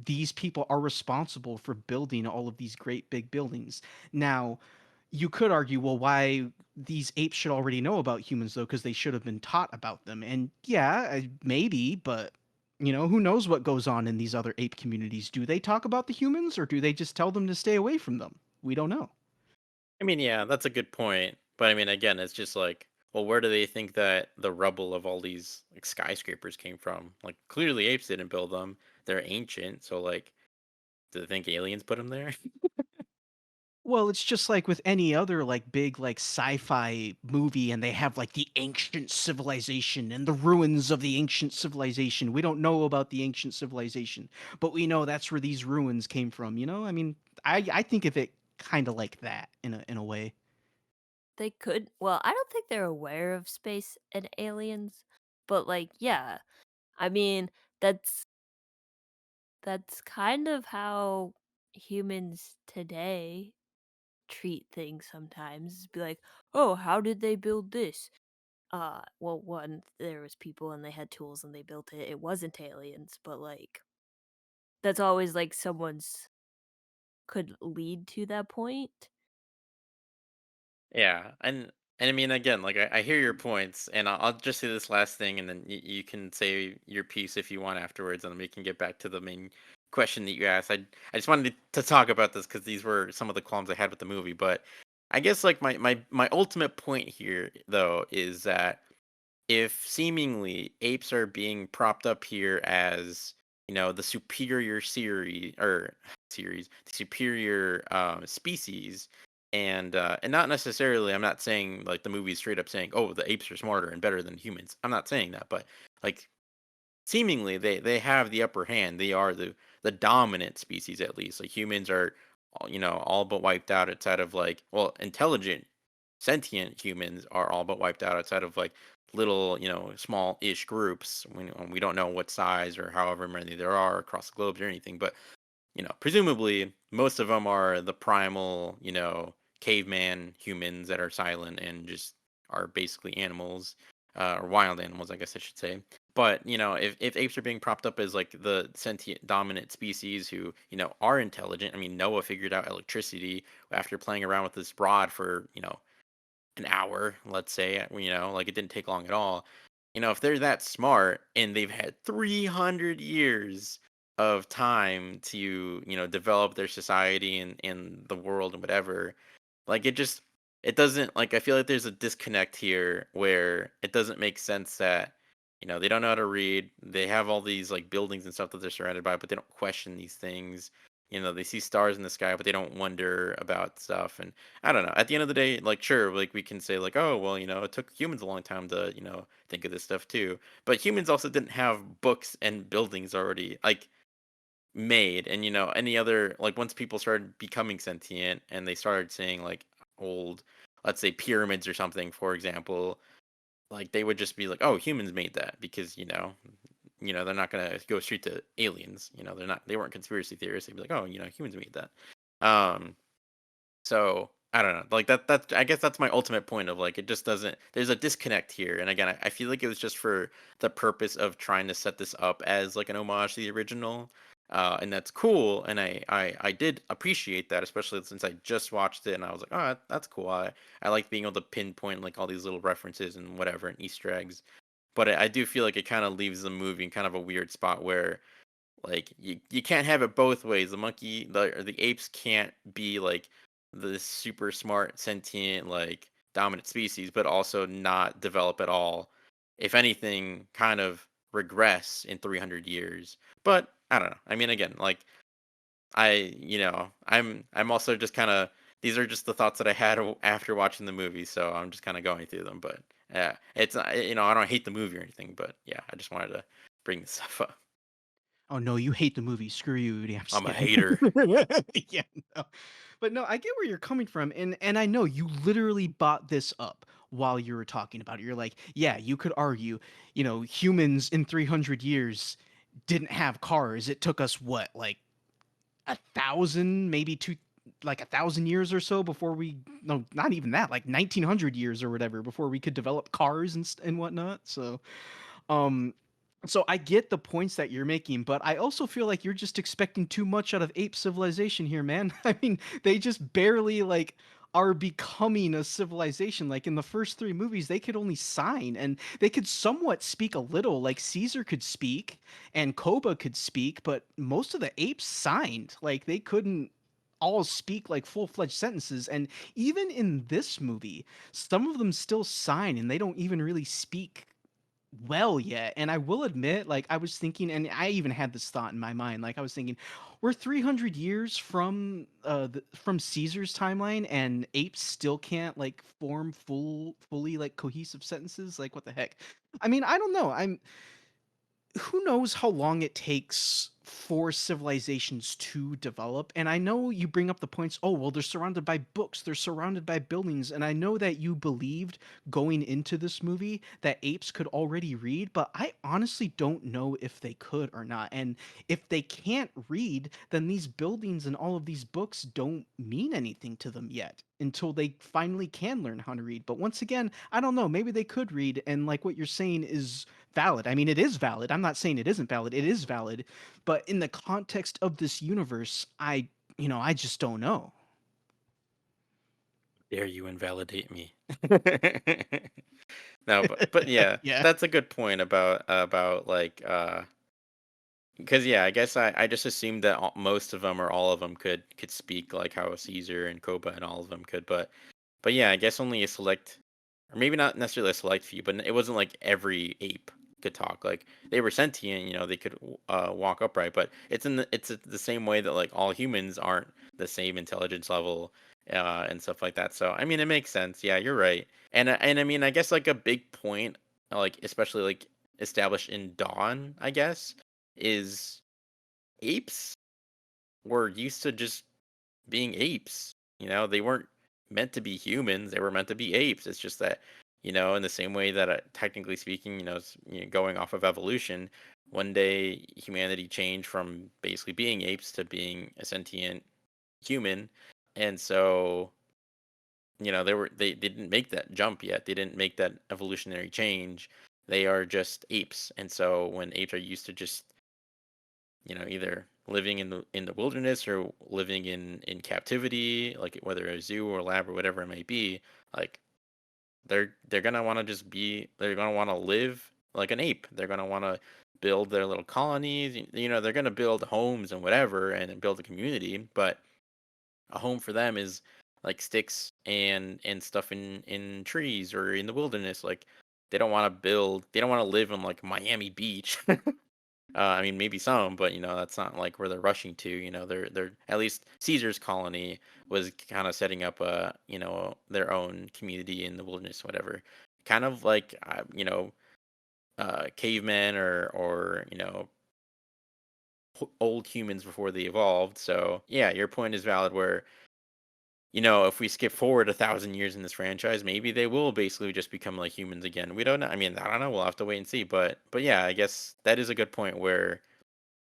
these people are responsible for building all of these great big buildings. Now, you could argue, well, why these apes should already know about humans though, because they should have been taught about them. And yeah, maybe, but who knows what goes on in these other ape communities? Do they talk about the humans or do they just tell them to stay away from them? We don't know. I mean, yeah, that's a good point. But I mean, again, it's just like, well, where do they think that the rubble of all these like skyscrapers came from? Like, clearly apes didn't build them. They're ancient, so like, do they think aliens put them there? Well, it's just like with any other like big like sci-fi movie and they have like the ancient civilization and the ruins of the ancient civilization. We don't know about the ancient civilization, but we know that's where these ruins came from, you know? I mean, I think if it kind of like that in a way. They could well, I don't think they're aware of space and aliens, but, like, yeah, I mean, that's kind of how humans today treat things sometimes. Be like, "Oh, how did they build this?" Well, one, there was people and they had tools and they built it. It wasn't aliens, but, like, that's always, like, someone's could lead to that point. Yeah, and I mean, again, like I hear your points, and I'll just say this last thing, and then you can say your piece if you want afterwards, and then we can get back to the main question that you asked. I just wanted to talk about this because these were some of the qualms I had with the movie, but I guess like my ultimate point here though is that if seemingly apes are being propped up here as the superior the superior species, and not necessarily, I'm not saying like the movie is straight up saying, oh, the apes are smarter and better than humans. I'm not saying that, but like seemingly they have the upper hand. They are the dominant species, at least. Like humans are all but wiped out outside of like, well, intelligent sentient humans are all but wiped out outside of like little small-ish groups. We don't know what size or however many there are across the globe or anything, but presumably most of them are the primal, caveman humans that are silent and just are basically animals, or wild animals, I guess I should say. But, if apes are being propped up as like the sentient dominant species who, are intelligent, I mean, Noah figured out electricity after playing around with this rod for, an hour, let's say, like it didn't take long at all. If they're that smart and they've had 300 years of time to, develop their society and the world and whatever, like it doesn't, like, I feel like there's a disconnect here where it doesn't make sense that, they don't know how to read. They have all these like buildings and stuff that they're surrounded by, but they don't question these things. They see stars in the sky, but they don't wonder about stuff. And I don't know. At the end of the day, like, sure, like we can say like, oh, well, it took humans a long time to, think of this stuff too. But humans also didn't have books and buildings already like made. And any other, like, once people started becoming sentient and they started seeing like old, let's say, pyramids or something, for example, like they would just be like, oh, humans made that, because they're not gonna go straight to aliens. They weren't conspiracy theorists. They'd be like, oh, humans made that. Um, so I don't know. Like that I guess that's my ultimate point of like, it just doesn't, there's a disconnect here. And again, I feel like it was just for the purpose of trying to set this up as like an homage to the original. And that's cool, and I did appreciate that, especially since I just watched it, and I was like, oh, that's cool. I like being able to pinpoint like all these little references and whatever and Easter eggs. But I do feel like it kind of leaves the movie in kind of a weird spot where like you can't have it both ways. The apes can't be like the super smart, sentient, like dominant species, but also not develop at all. If anything, kind of regress in 300 years. But I don't know. I mean, again, like I'm also just kind of, these are just the thoughts that I had after watching the movie, so I'm just kind of going through them. But yeah, it's not, I don't hate the movie or anything, but yeah, I just wanted to bring this stuff up. Oh no, you hate the movie. Screw you, Udi. I'm just I'm a kidding. hater. Yeah, no. But no, I get where you're coming from, and I know you literally bought this up while you were talking about it. You're like, yeah, you could argue, humans in 300 years didn't have cars. It took us what, like 1,000, maybe two, like 1,000 years or so before we, no, not even that, like 1,900 years or whatever before we could develop cars and whatnot. Um, so I get the points that you're making, but I also feel like you're just expecting too much out of ape civilization here, man. I mean, they just barely like are becoming a civilization. Like in the first three movies, they could only sign and they could somewhat speak a little. Like Caesar could speak and Koba could speak, but most of the apes signed. Like they couldn't all speak like full-fledged sentences. And even in this movie, some of them still sign and they don't even really speak well yet. And I will admit, like I was thinking, and I even had this thought in my mind, like I was thinking, we're 300 years from Caesar's timeline, and apes still can't like form fully like cohesive sentences. Like what the heck? I mean, I don't know. who knows how long it takes for civilizations to develop. And I know you bring up the points, oh well, they're surrounded by books, they're surrounded by buildings, and I know that you believed going into this movie that apes could already read, but I honestly don't know if they could or not. And if they can't read, then these buildings and all of these books don't mean anything to them yet until they finally can learn how to read. But once again, I don't know, maybe they could read, and like what you're saying is valid. I mean, it is valid. I'm not saying it isn't valid. It is valid. But in the context of this universe, I just don't know. Dare you invalidate me? No, but yeah, Yeah. that's a good point about like because yeah, I guess I just assumed that most of them or all of them could speak like how Caesar and Koba and all of them could, but yeah, I guess only a select, or maybe not necessarily a select few, but it wasn't like every ape could talk. Like they were sentient, they could walk upright, but it's the same way that like all humans aren't the same intelligence level and stuff like that. So I mean, it makes sense. Yeah, you're right. And I mean, I guess like a big point, like especially like established in Dawn, I guess, is apes were used to just being apes. They weren't meant to be humans. They were meant to be apes. It's just that, in the same way that technically speaking, going off of evolution, one day humanity changed from basically being apes to being a sentient human. And so, they didn't make that jump yet. They didn't make that evolutionary change. They are just apes. And so when apes are used to just either living in the wilderness or living in captivity, like whether a zoo or lab or whatever it may be, like they're gonna want to just be, they're gonna want to live like an ape. They're gonna want to build their little colonies. They're gonna build homes and whatever and build a community, but a home for them is like sticks and stuff in trees or in the wilderness. Like they don't want to live in like Miami Beach. I mean, maybe some, but that's not like where they're rushing to. They're at least Caesar's colony was kind of setting up their own community in the wilderness, whatever. Kind of like cavemen or old humans before they evolved. So yeah, your point is valid. Where if we skip forward 1,000 years in this franchise, maybe they will basically just become like humans again. We don't know. I mean, I don't know. We'll have to wait and see. But yeah, I guess that is a good point where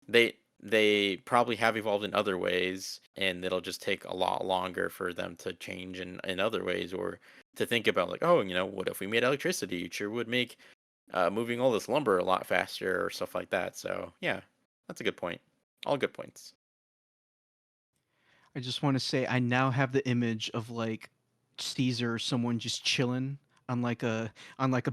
they probably have evolved in other ways, and it'll just take a lot longer for them to change in other ways, or to think about like, oh, what if we made electricity? It sure would make moving all this lumber a lot faster or stuff like that. So yeah, that's a good point. All good points. I just want to say I now have the image of like Caesar or someone just chilling on like a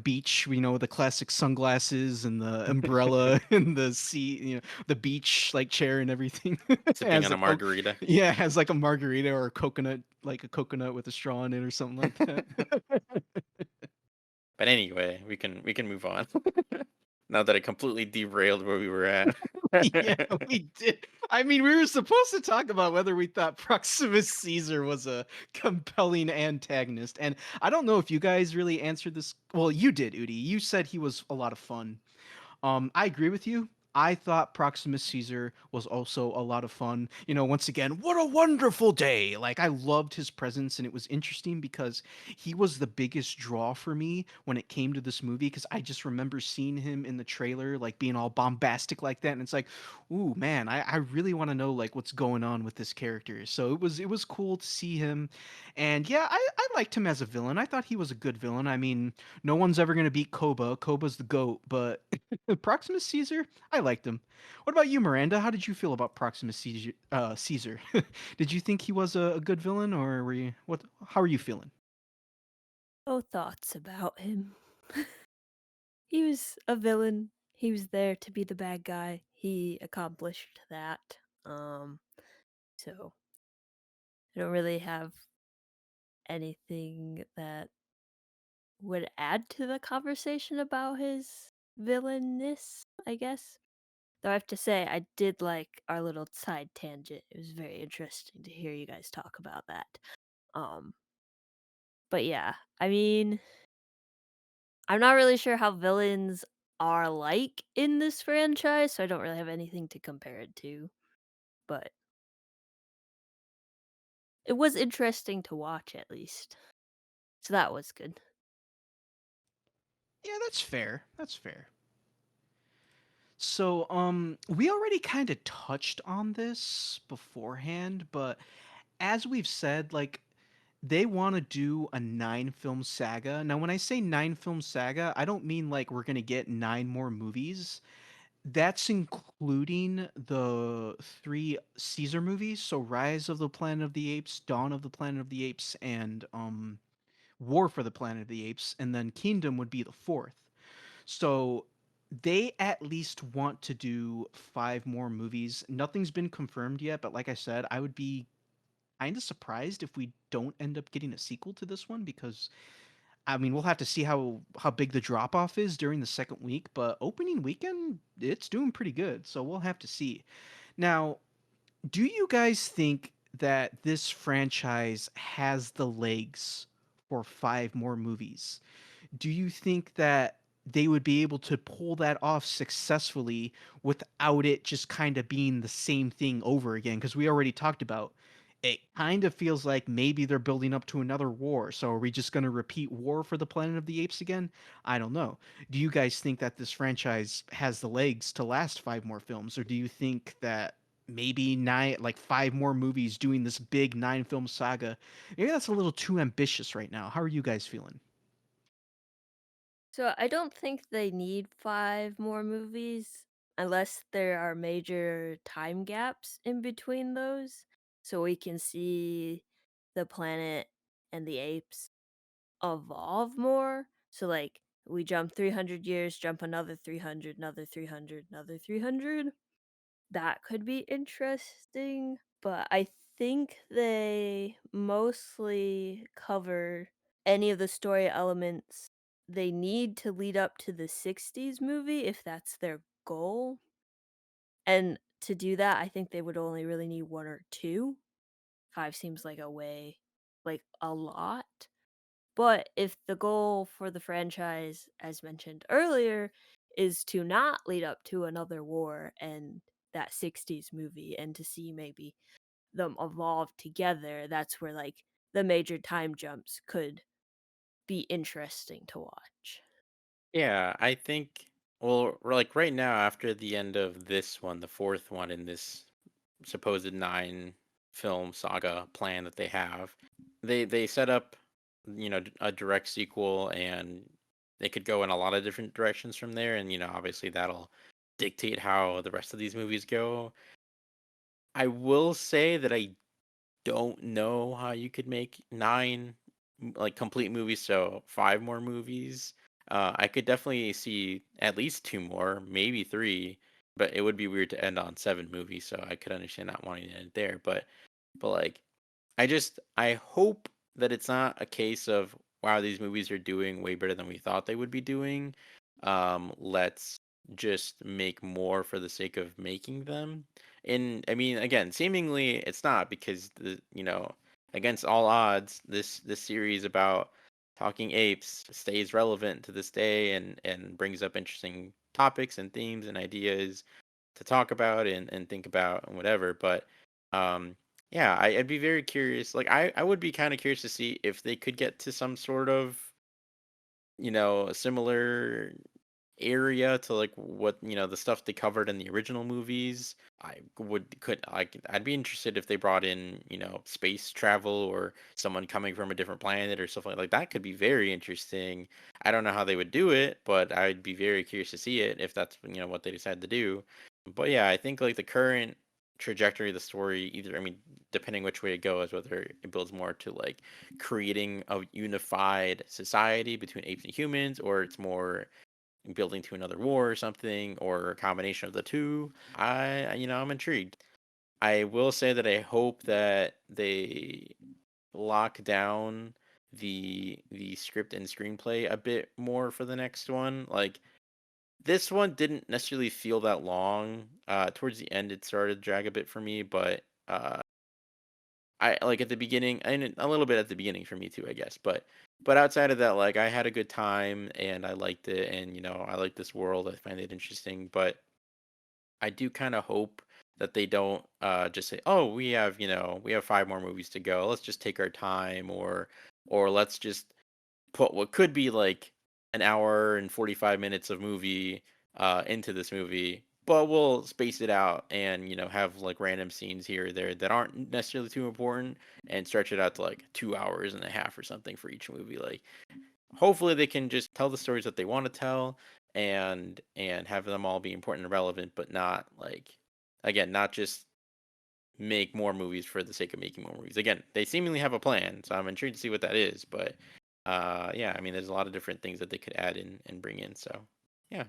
beach, the classic sunglasses and the umbrella and the sea, the beach like chair and everything. Sipping has on a a margarita. yeah, has like a margarita or a coconut, like a coconut with a straw in it or something like that. But anyway, we can move on. Now that I completely derailed where we were at. Yeah, we did. I mean, we were supposed to talk about whether we thought Proximus Caesar was a compelling antagonist. And I don't know if you guys really answered this. Well, you did, Udi. You said he was a lot of fun. I agree with you. I thought Proximus Caesar was also a lot of fun. Once again, what a wonderful day. Like, I loved his presence, and it was interesting because he was the biggest draw for me when it came to this movie. Because I just remember seeing him in the trailer, like being all bombastic like that. And it's like, ooh, man, I really want to know, like, what's going on with this character. So it was cool to see him. And yeah, I liked him as a villain. I thought he was a good villain. I mean, no one's ever going to beat Koba. Koba's the GOAT, but Proximus Caesar, I liked him. What about you, Miranda? How did you feel about Proximus Caesar? Caesar? Did you think he was a good villain, or were you what? How are you feeling? Oh, thoughts about him. He was a villain. He was there to be the bad guy. He accomplished that. So I don't really have anything that would add to the conversation about his villainness, I guess. Though I have to say, I did like our little side tangent. It was very interesting to hear you guys talk about that. Um, but yeah, I mean, I'm not really sure how villains are like in this franchise, so I don't really have anything to compare it to. But it was interesting to watch at least. So that was good. Yeah, that's fair. That's fair. So, we already kind of touched on this beforehand, but as we've said, like they want to do a 9 film saga. Now, when I say 9 film saga, I don't mean like we're going to get 9 more movies. That's including the 3 Caesar movies, so Rise of the Planet of the Apes, Dawn of the Planet of the Apes, and War for the Planet of the Apes, and then Kingdom would be the fourth. So they at least want to do 5 more movies. Nothing's been confirmed yet, but like I said, I would be kind of surprised if we don't end up getting a sequel to this one because I mean, we'll have to see how big the drop off is during the second week, but opening weekend it's doing pretty good, so we'll have to see. Now, do you guys think that this franchise has the legs for 5 more movies? Do you think that they would be able to pull that off successfully without it just kind of being the same thing over again? Because we already talked about it, kind of feels like maybe they're building up to another war. So are we just going to repeat War for the Planet of the Apes again? I don't know. Do you guys think that this franchise has the legs to last 5 more films, or do you think that maybe nine, like 5 more movies doing this big 9 film saga, maybe that's a little too ambitious right now? How are you guys feeling? So I don't think they need 5 more movies unless there are major time gaps in between those, so we can see the planet and the apes evolve more. So, like, we jump 300 years, jump another 300, another 300, another 300. That could be interesting, but I think they mostly cover any of the story elements they need to lead up to the 60s movie if that's their goal. And to do that, I think they would only really need 1 or 2. 5 seems like a lot. But if the goal for the franchise, as mentioned earlier, is to not lead up to another war and that 60s movie and to see maybe them evolve together, that's where like the major time jumps could be interesting to watch. Yeah, I think. Well, like right now, after the end of this one, the fourth one in this supposed 9 film saga plan that they have, they set up, a direct sequel, and they could go in a lot of different directions from there, and obviously that'll dictate how the rest of these movies go. I will say that I don't know how you could make 9 like complete movies, so 5 more movies. I could definitely see at least 2 more, maybe 3, but it would be weird to end on 7 movies, so I could understand not wanting to end there. But like, I hope that it's not a case of wow, these movies are doing way better than we thought they would be doing. Let's just make more for the sake of making them. And I mean, again, seemingly it's not because against all odds, this series about talking apes stays relevant to this day and brings up interesting topics and themes and ideas to talk about and think about and whatever. But um yeah, I'd be very curious. Like I would be kind of curious to see if they could get to some sort of, a similar area to like what, the stuff they covered in the original movies. I'd be interested if they brought in, space travel or someone coming from a different planet or stuff like that could be very interesting. I don't know how they would do it, but I'd be very curious to see it if that's, what they decide to do. But yeah, I think like the current trajectory of the story, either, I mean, depending which way it goes, whether it builds more to like creating a unified society between apes and humans, or it's more building to another war or something, or a combination of the two. I'm intrigued. I will say that I hope that they lock down the script and screenplay a bit more for the next one. Like this one didn't necessarily feel that long. Towards the end, it started to drag a bit for me, but I like at the beginning, and a little bit at the beginning for me too, I guess. But outside of that, like I had a good time and I liked it, and I like this world. I find it interesting, but I do kind of hope that they don't just say, "Oh, we have 5 more movies to go. Let's just take our time," or let's just put what could be like an hour and 45 minutes of movie into this movie, but we'll space it out and have like random scenes here or there that aren't necessarily too important and stretch it out to like 2 hours and a half or something for each movie. Like hopefully they can just tell the stories that they want to tell and have them all be important and relevant, but not like again, not just make more movies for the sake of making more movies. Again, they seemingly have a plan, so I'm intrigued to see what that is. But yeah, I mean, there's a lot of different things that they could add in and bring in. So yeah,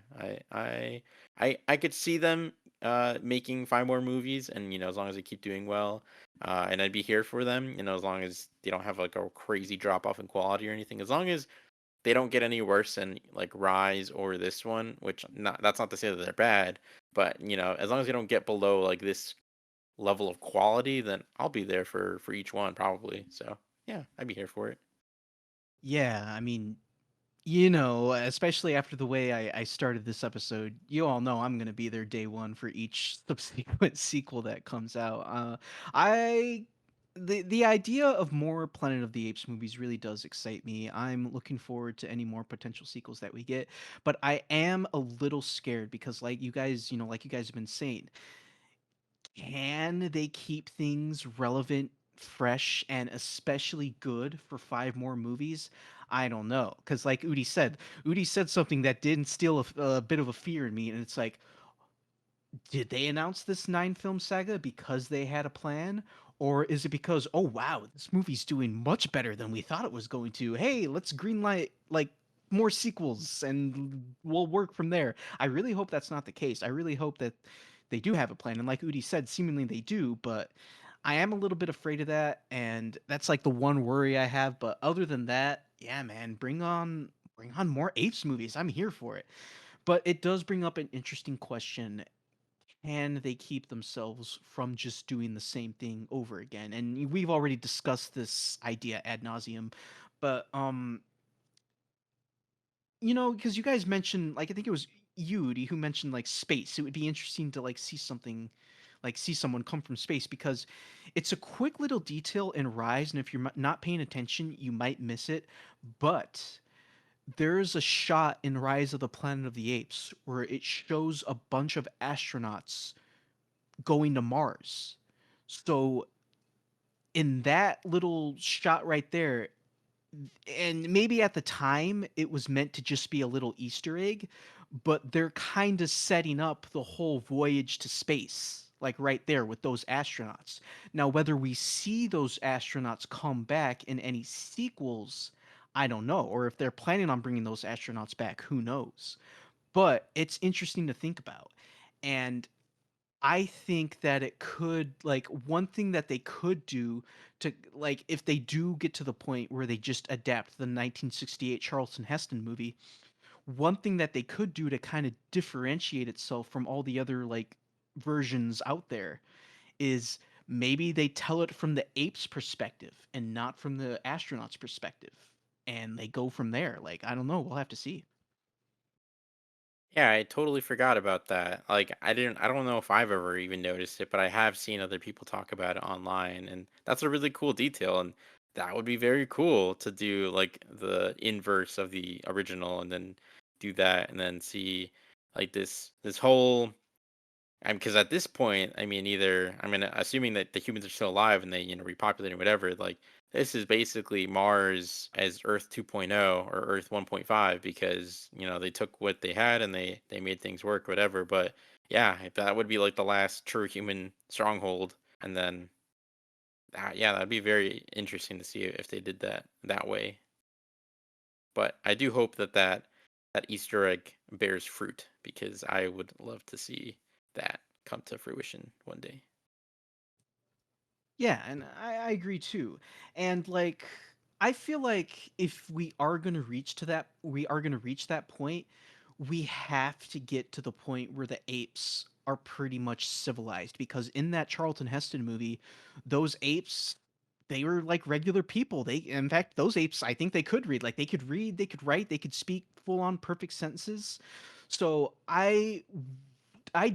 I could see them making 5 more movies, and as long as they keep doing well, and I'd be here for them. As long as they don't have like a crazy drop off in quality or anything. As long as they don't get any worse than like Rise or this one, which not that's not to say that they're bad, but as long as they don't get below like this level of quality, then I'll be there for each one probably. So yeah, I'd be here for it. Yeah, I mean, especially after the way I started this episode, you all know I'm gonna be there day one for each subsequent sequel that comes out. I the idea of more Planet of the Apes movies really does excite me. I'm looking forward to any more potential sequels that we get, but I am a little scared because, like you guys have been saying, can they keep things relevant, fresh, and especially good for 5 more movies? I don't know, because like Udi said something that did instill a bit of a fear in me, and it's like, did they announce this 9 film saga because they had a plan? Or is it because, oh wow, this movie's doing much better than we thought it was going to? Hey, let's greenlight like more sequels and we'll work from there. I really hope that's not the case. I really hope that they do have a plan. And like Udi said, seemingly they do, but I am a little bit afraid of that. And that's like the one worry I have. But other than that, yeah, man, bring on more Apes movies. I'm here for it. But it does bring up an interesting question, can they keep themselves from just doing the same thing over again? And we've already discussed this idea ad nauseum, but because you guys mentioned, like, I think it was you who mentioned like space. It would be interesting to like see something, like see someone come from space, because it's a quick little detail in Rise, and if you're not paying attention, you might miss it. But there's a shot in Rise of the Planet of the Apes where it shows a bunch of astronauts going to Mars. So in that little shot right there, and maybe at the time it was meant to just be a little Easter egg, but they're kind of setting up the whole voyage to space, like right there with those astronauts. Now, whether we see those astronauts come back in any sequels, I don't know. Or if they're planning on bringing those astronauts back, who knows? But it's interesting to think about. And I think that it could, like, one thing that they could do to, like, if they do get to the point where they just adapt the 1968 Charlton Heston movie, one thing that they could do to kind of differentiate itself from all the other, like, versions out there is maybe they tell it from the apes' perspective and not from the astronauts' perspective. And they go from there. Like, I don't know. We'll have to see. Yeah, I totally forgot about that. Like I don't know if I've ever even noticed it, but I have seen other people talk about it online, and that's a really cool detail, and that would be very cool to do like the inverse of the original and then do that and then see like this whole because at this point, I mean, either I mean, assuming that the humans are still alive and they repopulating whatever, like this is basically Mars as Earth 2.0 or Earth 1.5 because they took what they had and they made things work, whatever. But yeah, if that would be like the last true human stronghold, and then yeah, that'd be very interesting to see if they did that way. But I do hope that Easter egg bears fruit because I would love to see that come to fruition one day. Yeah, and I agree too. And like, I feel like if we are gonna reach that point, we have to get to the point where the apes are pretty much civilized, because in that Charlton Heston movie, those apes, they were like regular people. They, in fact, those apes, I think they could read. Like they could read, they could write, they could speak full on perfect sentences. So I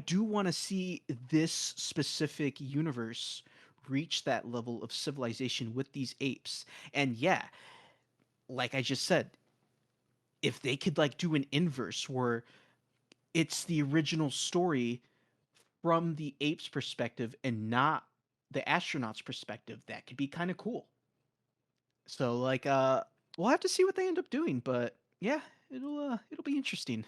do want to see this specific universe reach that level of civilization with these apes. And yeah, like I just said, if they could like do an inverse where it's the original story from the apes perspective and not the astronauts perspective, that could be kind of cool. So like we'll have to see what they end up doing, but yeah, it'll be interesting.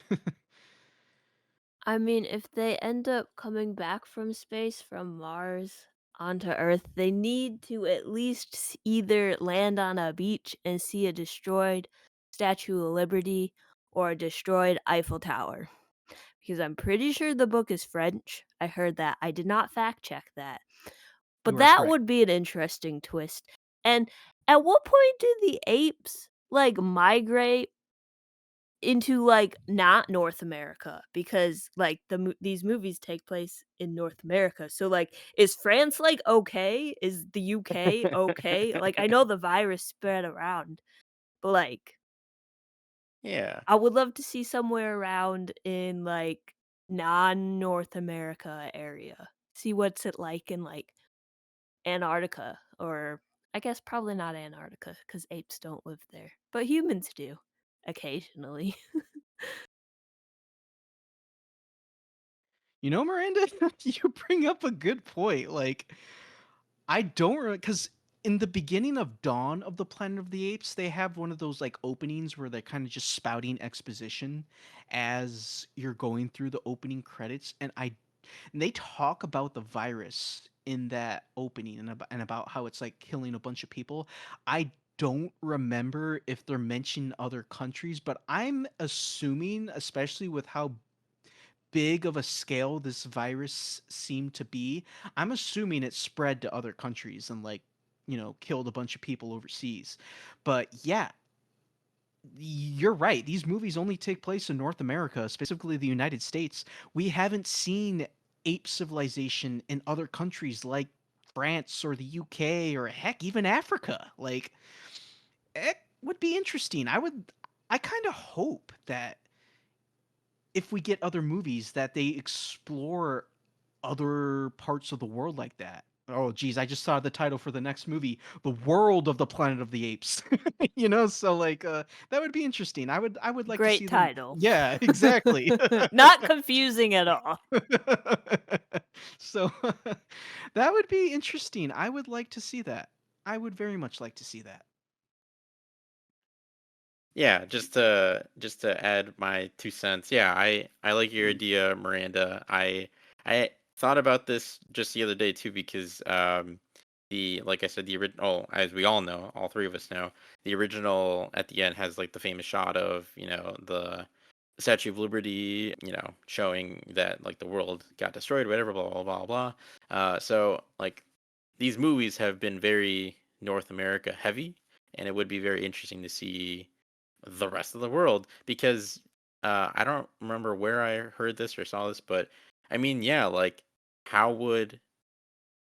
I mean, if they end up coming back from space from Mars onto Earth, they need to at least either land on a beach and see a destroyed Statue of Liberty or a destroyed Eiffel Tower. Because I'm pretty sure the book is French. I heard that. I did not fact check that. But You are that correct. would be an interesting twist. And at what point do the apes like migrate into like not North America? Because like these movies take place in North America. So like is France like okay? Is the UK okay? Like I know the virus spread around, but like Yeah. I would love to see somewhere around in like non-North America area. See what's it like in like Antarctica, or I guess probably not Antarctica because apes don't live there, but humans do occasionally. You know, Miranda, you bring up a good point. Like, I don't because in the beginning of Dawn of the Planet of the Apes, they have one of those like openings where they're kind of just spouting exposition as you're going through the opening credits, and they talk about the virus in that opening and about how it's like killing a bunch of people. I don't remember if they're mentioning other countries, but I'm assuming, especially with how big of a scale this virus seemed to be, I'm assuming it spread to other countries and like, killed a bunch of people overseas. But yeah, you're right. These movies only take place in North America, specifically the United States. We haven't seen ape civilization in other countries like France or the UK or heck, even Africa. Like, it would be interesting. I kind of hope that if we get other movies that they explore other parts of the world like that. Oh geez, I just saw the title for the next movie, The World of the Planet of the Apes. So like that would be interesting. I would like to Great see them. title. Yeah, exactly. Not confusing at all. So that would be interesting. I would like to see that. I would very much like to see that. Yeah, just to add my 2 cents. Yeah, I like your idea, Miranda. I thought about this just the other day too because the like I said the original, as we all know, all three of us know, the original at the end has like the famous shot of, the Statue of Liberty, showing that like the world got destroyed, whatever, blah blah blah blah. So like these movies have been very North America heavy, and it would be very interesting to see the rest of the world because I don't remember where I heard this or saw this, but I mean, yeah, like how would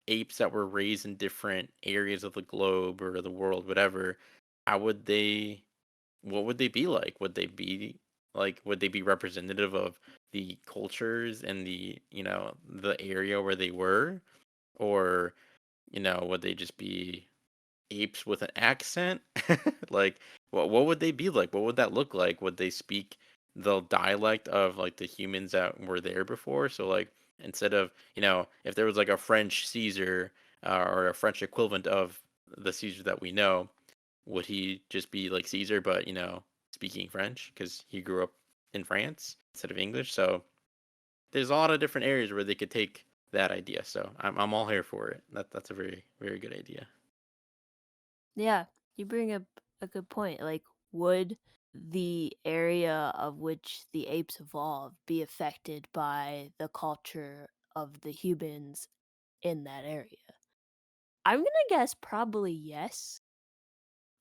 apes that were raised in different areas of the globe or the world, whatever, how would they, what would they be like? Would they be representative of the cultures and the area where they were? Or, would they just be apes with an accent? Like, what would they be like? What would that look like? Would they speak the dialect of like the humans that were there before? So like instead of, if there was like a French Caesar, or a French equivalent of the Caesar that we know, would he just be like Caesar but, speaking French because he grew up in France instead of English? So there's a lot of different areas where they could take that idea. So I'm all here for it. That's a very very good idea. Yeah, you bring up a good point. Like, would the area of which the apes evolved be affected by the culture of the humans in that area? I'm gonna guess probably yes.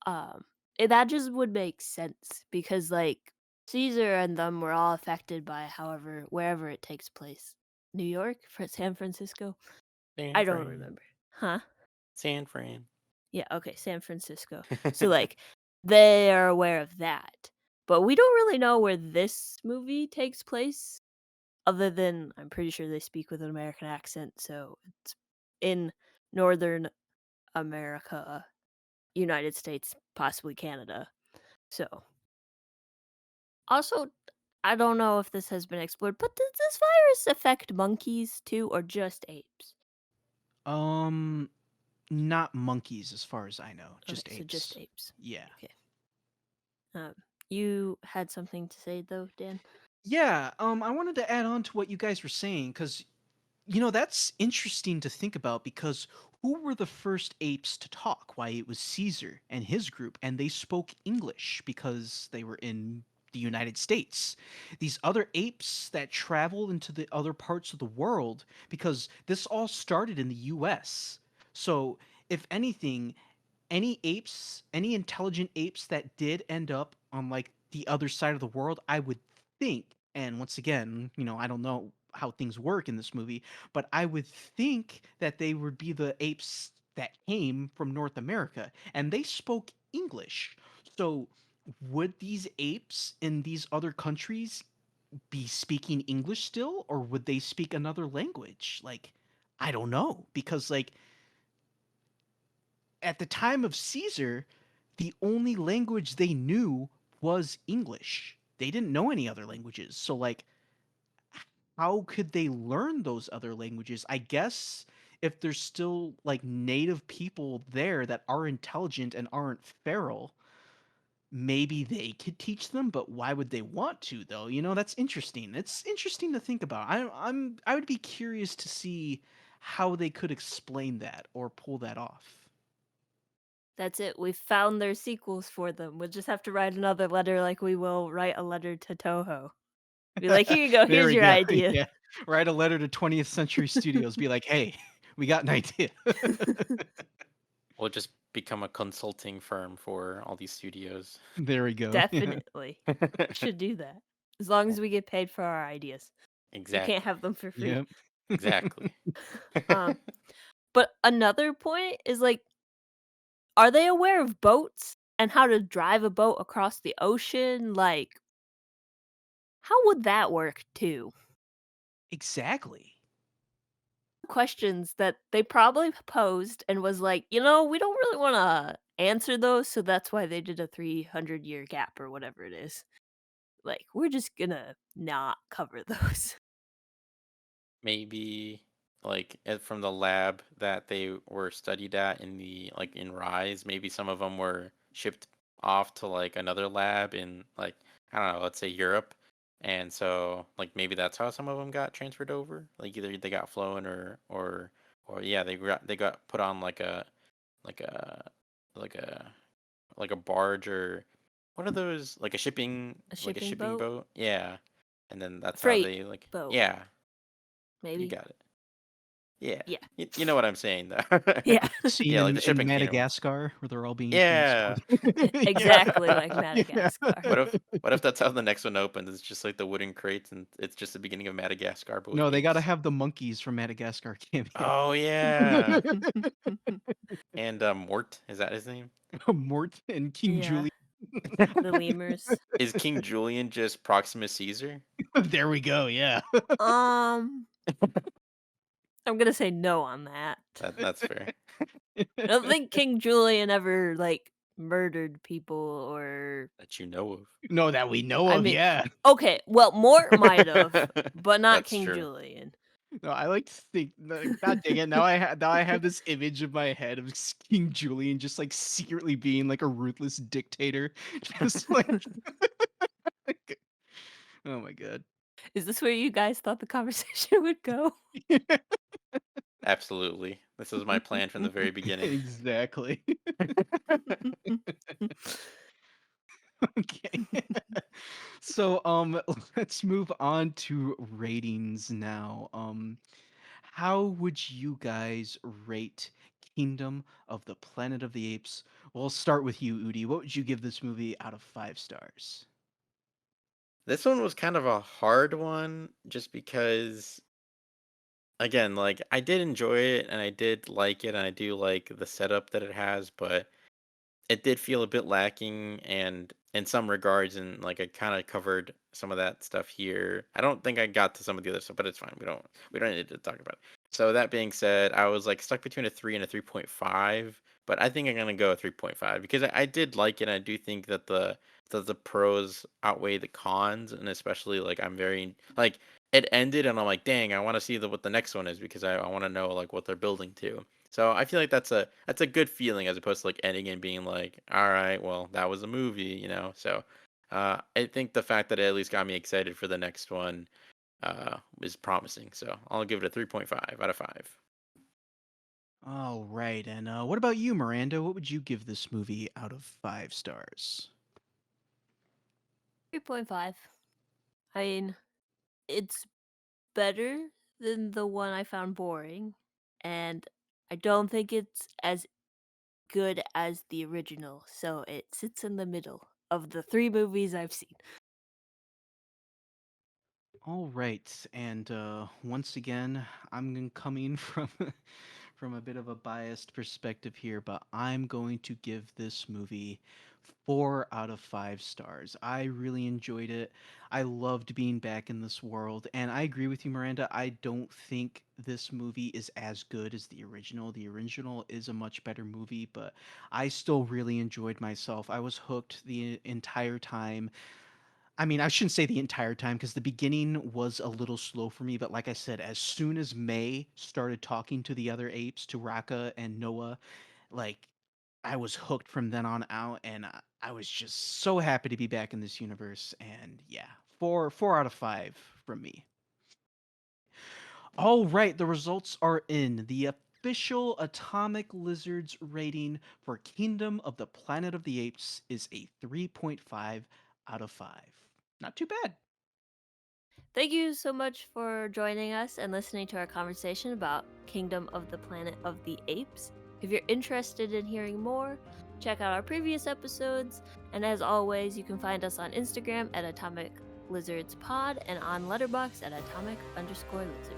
That just would make sense because like Caesar and them were all affected by however wherever it takes place. New York, San Francisco. San I don't Fran. remember. Huh? San Fran. Yeah, okay, San Francisco. So, like, they are aware of that. But we don't really know where this movie takes place, other than I'm pretty sure they speak with an American accent, so it's in Northern America, United States, possibly Canada. So, also, I don't know if this has been explored, but does this virus affect monkeys too, or just apes? Um, not monkeys, as far as I know, Okay, just so just apes. apes. Yeah. Okay. You had something to say though, Dan? Yeah, I wanted to add on to what you guys were saying because that's interesting to think about because who were the first apes to talk? Why, it was Caesar and his group, and they spoke English because they were in the United States. These other apes that traveled into the other parts of the world, because this all started in the US. So, if anything, any intelligent apes that did end up on like the other side of the world, I would think, and once again, I don't know how things work in this movie, but I would think that they would be the apes that came from North America and they spoke English. So would these apes in these other countries be speaking English still, or would they speak another language? Like, I don't know, because like at the time of Caesar, the only language they knew was English. They didn't know any other languages. So like how could they learn those other languages? I guess if there's still like native people there that are intelligent and aren't feral, maybe they could teach them, but why would they want to though? That's interesting. It's interesting to think about. I would be curious to see how they could explain that or pull that off. That's it. We found their sequels for them. We'll just have to write another letter like we will write a letter to Toho. Be like, here you go, There here's we your go. idea. Yeah. Write a letter to 20th Century Studios. Be like, hey, we got an idea. We'll just become a consulting firm for all these studios. There we go. Yeah. Definitely. Should do that. As long as we get paid for our ideas. We can't Exactly. have them for free. Yep. Exactly. Um, but another point is like, are they aware of boats and how to drive a boat across the ocean? Like, how would that work too? Exactly. Questions that they probably posed and was like, we don't really want to answer those, so that's why they did a 300-year gap or whatever it is. Like, we're just gonna not cover those. Maybe like from the lab that they were studied at in the like in Rise, maybe some of them were shipped off to like another lab in like I don't know, let's say Europe. And so like maybe that's how some of them got transferred over. Like either they got flown or yeah, they got put on like a like a like a barge or what are those A like a shipping shipping boat? boat? Yeah. And then A that's how freight they like boat, yeah, you maybe? got it. Yeah. Yeah. You know what I'm saying though. Yeah. Scene Yeah, like in, the in shipping container ones. Madagascar where they're all being Yeah. transported. Yeah. Exactly like Yeah. Madagascar. What if that's how the next one opens? It's just like the wooden crates and it's just the beginning of Madagascar but with No, they got to apes. have the monkeys from Madagascar cameo. Oh yeah. And Mort, is that his name? Mort and King Yeah, Julian. the lemurs. Is King Julian just Proximus Caesar? There we go. Yeah. Um, I'm gonna say no on that. That's fair. I don't think King Julian ever, like, murdered people or That you know of. No, that we know I of. mean, Yeah. okay, well, Mort might have, but not That's King true. Julian. No, I like to think. God dang it! Now I have this image in my head of King Julian just like secretly being like a ruthless dictator, just like. Oh my god. Is this where you guys thought the conversation would go? Absolutely. This was my plan from the very beginning. Exactly. Okay. So let's move on to ratings now. How would you guys rate Kingdom of the Planet of the Apes? We'll start with you, Udi. What would you give this movie out of 5 stars? This one was kind of a hard one just because again, like I did enjoy it and I did like it and I do like the setup that it has, but it did feel a bit lacking and in some regards, and like I kind of covered some of that stuff here. I don't think I got to some of the other stuff, but it's fine. We don't need to talk about it. So that being said, I was like stuck between a 3 and a 3.5, but I think I'm gonna go a 3.5 because I did like it. And I do think that the pros outweigh the cons, and especially like I'm very like it ended and I'm like, dang, I want to see what the next one is because I want to know like what they're building to. So I feel like that's a good feeling as opposed to like ending and being like, all right, well, that was a movie. So I think the fact that it at least got me excited for the next one is promising. So I'll give it a 3.5 out of 5. All right, and what about you, Miranda? What would you give this movie out of 5 stars? 3.5. I mean, it's better than the one I found boring, and I don't think it's as good as the original, so it sits in the middle of the 3 movies I've seen. All right, and once again, I'm coming from from a bit of a biased perspective here, but I'm going to give this movie 4 out of 5 stars. I really enjoyed it. I loved being back in this world, and I agree with you, Miranda. I don't think this movie is as good as the original. The original is a much better movie, but I still really enjoyed myself. I was hooked the entire time. I mean, I shouldn't say the entire time because the beginning was a little slow for me, but like I said, as soon as May started talking to the other apes, to Raka and Noah, like I was hooked from then on out, and I was just so happy to be back in this universe. And yeah, 4 out of 5 from me. All right, the results are in. The official Atomic Lizards rating for Kingdom of the Planet of the Apes is a 3.5 out of 5. Not too bad. Thank you so much for joining us and listening to our conversation about Kingdom of the Planet of the Apes. If you're interested in hearing more, check out our previous episodes. And as always, you can find us on Instagram at Atomic Lizards Pod and on Letterboxd at Atomic_Lizards.